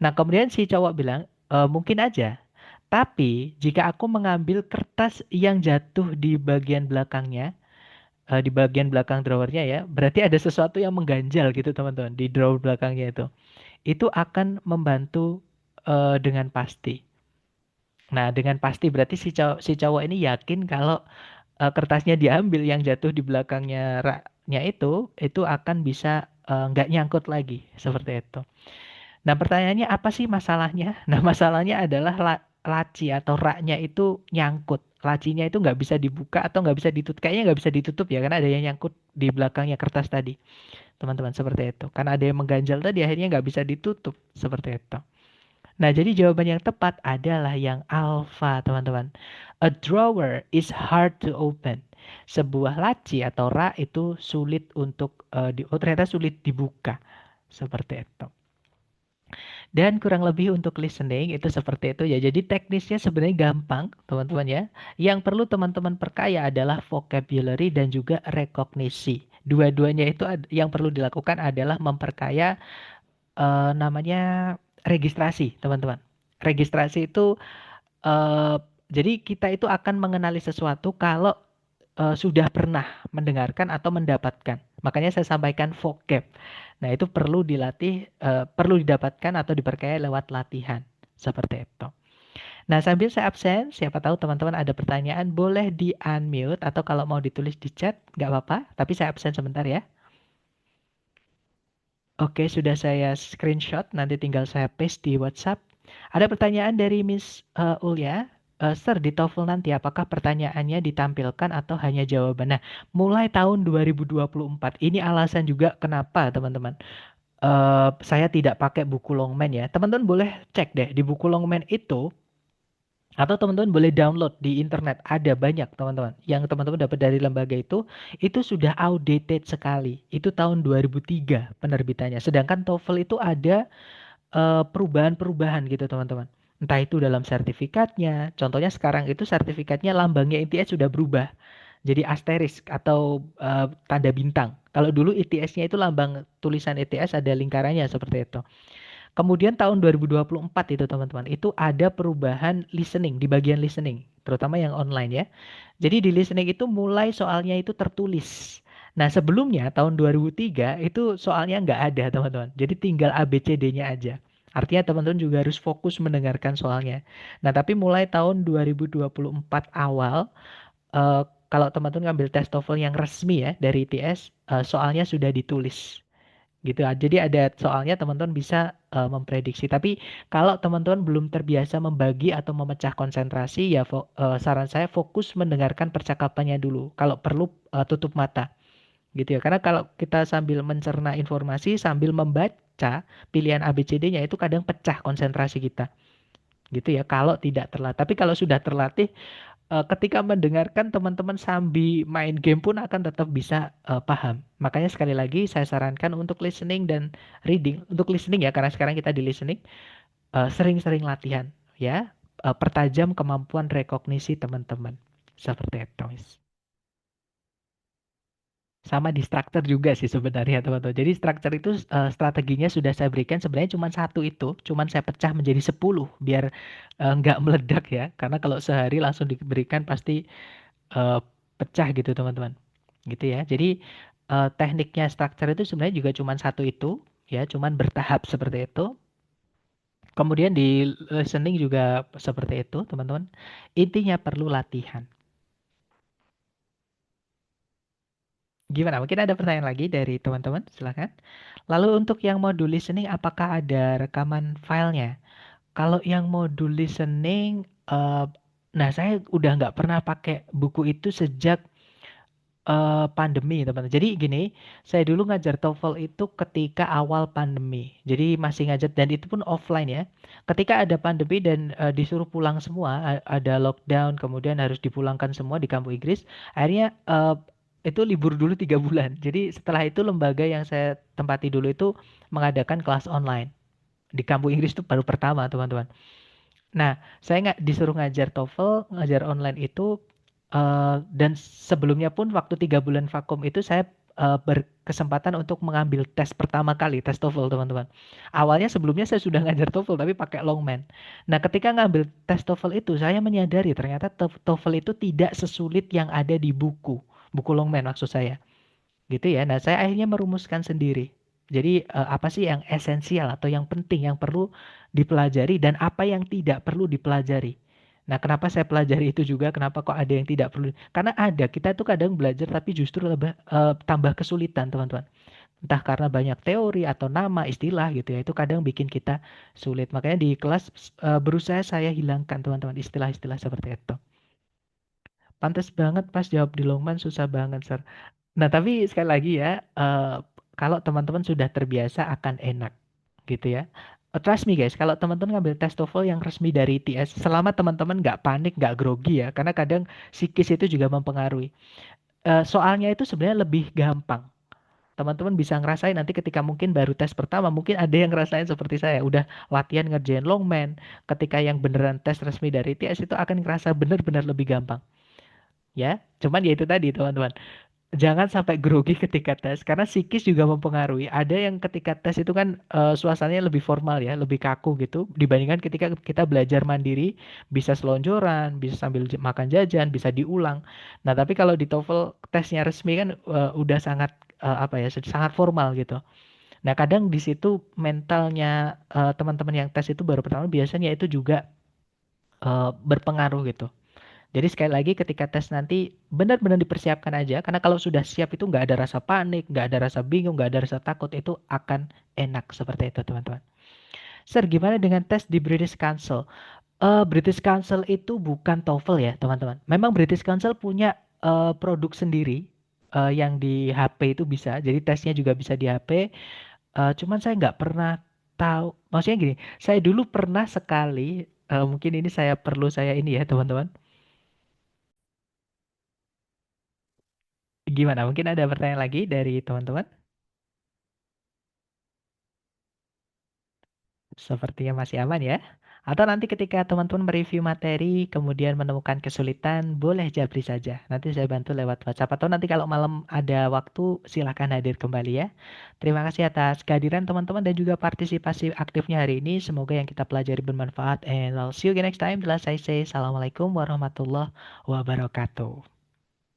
Nah, kemudian si cowok bilang, mungkin aja. Tapi jika aku mengambil kertas yang jatuh di bagian belakangnya, di bagian belakang drawernya ya, berarti ada sesuatu yang mengganjal gitu teman-teman di drawer belakangnya itu. Itu akan membantu dengan pasti. Nah, dengan pasti berarti si cowok ini yakin kalau kertasnya diambil yang jatuh di belakangnya raknya itu akan bisa nggak nyangkut lagi seperti itu. Nah, pertanyaannya apa sih masalahnya? Nah, masalahnya adalah laci atau raknya itu nyangkut. Lacinya itu nggak bisa dibuka atau nggak bisa ditutup. Kayaknya nggak bisa ditutup ya, karena ada yang nyangkut di belakangnya kertas tadi. Teman-teman, seperti itu. Karena ada yang mengganjal tadi, akhirnya nggak bisa ditutup. Seperti itu. Nah, jadi jawaban yang tepat adalah yang alfa, teman-teman. A drawer is hard to open. Sebuah laci atau rak itu sulit untuk, ternyata sulit dibuka. Seperti itu. Dan kurang lebih untuk listening itu seperti itu ya. Jadi teknisnya sebenarnya gampang, teman-teman ya. Yang perlu teman-teman perkaya adalah vocabulary dan juga rekognisi. Dua-duanya itu yang perlu dilakukan adalah memperkaya namanya registrasi, teman-teman. Registrasi itu jadi kita itu akan mengenali sesuatu kalau sudah pernah mendengarkan atau mendapatkan. Makanya saya sampaikan vocab. Nah, itu perlu dilatih, perlu didapatkan atau diperkaya lewat latihan. Seperti itu. Nah, sambil saya absen, siapa tahu teman-teman ada pertanyaan, boleh di-unmute atau kalau mau ditulis di chat, nggak apa-apa. Tapi saya absen sebentar ya. Oke, sudah saya screenshot, nanti tinggal saya paste di WhatsApp. Ada pertanyaan dari Miss Ulya. Sir, di TOEFL nanti apakah pertanyaannya ditampilkan atau hanya jawaban? Nah, mulai tahun 2024, ini alasan juga kenapa teman-teman. Saya tidak pakai buku Longman ya. Teman-teman boleh cek deh di buku Longman itu, atau teman-teman boleh download di internet. Ada banyak teman-teman. Yang teman-teman dapat dari lembaga itu sudah outdated sekali. Itu tahun 2003 penerbitannya. Sedangkan TOEFL itu ada perubahan-perubahan gitu teman-teman. Entah itu dalam sertifikatnya. Contohnya sekarang itu sertifikatnya lambangnya ITS sudah berubah. Jadi asterisk atau tanda bintang. Kalau dulu ITS-nya itu lambang tulisan ITS ada lingkarannya seperti itu. Kemudian tahun 2024 itu teman-teman, itu ada perubahan listening di bagian listening, terutama yang online ya. Jadi di listening itu mulai soalnya itu tertulis. Nah, sebelumnya tahun 2003 itu soalnya nggak ada teman-teman. Jadi tinggal ABCD-nya aja. Artinya teman-teman juga harus fokus mendengarkan soalnya. Nah, tapi mulai tahun 2024 awal, kalau teman-teman ngambil tes TOEFL yang resmi ya dari ITS, soalnya sudah ditulis. gitu. Jadi ada soalnya teman-teman bisa memprediksi. Tapi kalau teman-teman belum terbiasa membagi atau memecah konsentrasi, ya saran saya fokus mendengarkan percakapannya dulu. Kalau perlu tutup mata, gitu ya. Karena kalau kita sambil mencerna informasi sambil membaca pilihan ABCD-nya itu kadang pecah konsentrasi kita, gitu ya. Kalau tidak terlatih. Tapi kalau sudah terlatih, ketika mendengarkan teman-teman sambil main game pun akan tetap bisa paham. Makanya sekali lagi saya sarankan untuk listening dan reading. Untuk listening ya, karena sekarang kita di listening, sering-sering latihan ya, pertajam kemampuan rekognisi teman-teman. Seperti itu, Miss. Sama di structure juga sih sebenarnya teman-teman. Jadi structure itu strateginya sudah saya berikan, sebenarnya cuma satu itu, cuman saya pecah menjadi 10 biar nggak meledak ya. Karena kalau sehari langsung diberikan pasti eh, pecah gitu teman-teman, gitu ya. Jadi tekniknya structure itu sebenarnya juga cuma satu itu ya, cuman bertahap seperti itu. Kemudian di listening juga seperti itu teman-teman. Intinya perlu latihan. Gimana? Mungkin ada pertanyaan lagi dari teman-teman? Silakan. Lalu untuk yang modul listening, apakah ada rekaman filenya? Kalau yang modul listening, nah saya udah nggak pernah pakai buku itu sejak pandemi teman-teman. Jadi gini, saya dulu ngajar TOEFL itu ketika awal pandemi. Jadi masih ngajar dan itu pun offline ya. Ketika ada pandemi dan disuruh pulang semua, ada lockdown, kemudian harus dipulangkan semua di kampung Inggris. Akhirnya itu libur dulu 3 bulan. Jadi setelah itu lembaga yang saya tempati dulu itu mengadakan kelas online di kampung Inggris itu baru pertama teman-teman. Nah, saya nggak disuruh ngajar TOEFL, ngajar online itu, dan sebelumnya pun waktu 3 bulan vakum itu saya berkesempatan untuk mengambil tes pertama kali, tes TOEFL teman-teman. Awalnya sebelumnya saya sudah ngajar TOEFL tapi pakai Longman. Nah, ketika ngambil tes TOEFL itu saya menyadari ternyata TOEFL itu tidak sesulit yang ada di buku Longman maksud saya. Gitu ya. Nah, saya akhirnya merumuskan sendiri. Jadi apa sih yang esensial atau yang penting yang perlu dipelajari dan apa yang tidak perlu dipelajari. Nah, kenapa saya pelajari itu juga? Kenapa kok ada yang tidak perlu? Karena ada, kita tuh kadang belajar tapi justru lebih tambah kesulitan, teman-teman. Entah karena banyak teori atau nama, istilah gitu ya. Itu kadang bikin kita sulit. Makanya di kelas berusaha saya hilangkan, teman-teman, istilah-istilah seperti itu. Pantes banget pas jawab di Longman susah banget, Sir. Nah, tapi sekali lagi ya, kalau teman-teman sudah terbiasa akan enak, gitu ya. Trust me guys, kalau teman-teman ngambil tes TOEFL yang resmi dari ITS, selama teman-teman nggak panik, nggak grogi ya, karena kadang psikis itu juga mempengaruhi. Soalnya itu sebenarnya lebih gampang. Teman-teman bisa ngerasain nanti ketika mungkin baru tes pertama, mungkin ada yang ngerasain seperti saya, udah latihan ngerjain longman, ketika yang beneran tes resmi dari ITS itu akan ngerasa bener-bener lebih gampang. Ya, cuman ya itu tadi teman-teman. Jangan sampai grogi ketika tes karena psikis juga mempengaruhi. Ada yang ketika tes itu kan suasananya lebih formal ya, lebih kaku gitu dibandingkan ketika kita belajar mandiri, bisa selonjoran, bisa sambil makan jajan, bisa diulang. Nah, tapi kalau di TOEFL tesnya resmi kan udah sangat apa ya, sangat formal gitu. Nah, kadang di situ mentalnya teman-teman yang tes itu baru pertama biasanya itu juga berpengaruh gitu. Jadi sekali lagi ketika tes nanti benar-benar dipersiapkan aja karena kalau sudah siap itu nggak ada rasa panik, nggak ada rasa bingung, nggak ada rasa takut itu akan enak seperti itu teman-teman. Sir, gimana dengan tes di British Council? British Council itu bukan TOEFL ya teman-teman. Memang British Council punya produk sendiri yang di HP itu bisa. Jadi tesnya juga bisa di HP. Cuman saya nggak pernah tahu. Maksudnya gini, saya dulu pernah sekali. Mungkin ini saya ini ya teman-teman. Gimana? Mungkin ada pertanyaan lagi dari teman-teman? Sepertinya masih aman ya. Atau nanti ketika teman-teman mereview materi, kemudian menemukan kesulitan, boleh japri saja. Nanti saya bantu lewat WhatsApp. Atau nanti kalau malam ada waktu, silahkan hadir kembali ya. Terima kasih atas kehadiran teman-teman dan juga partisipasi aktifnya hari ini. Semoga yang kita pelajari bermanfaat. And I'll see you again next time. Bila saya say, Assalamualaikum warahmatullahi wabarakatuh.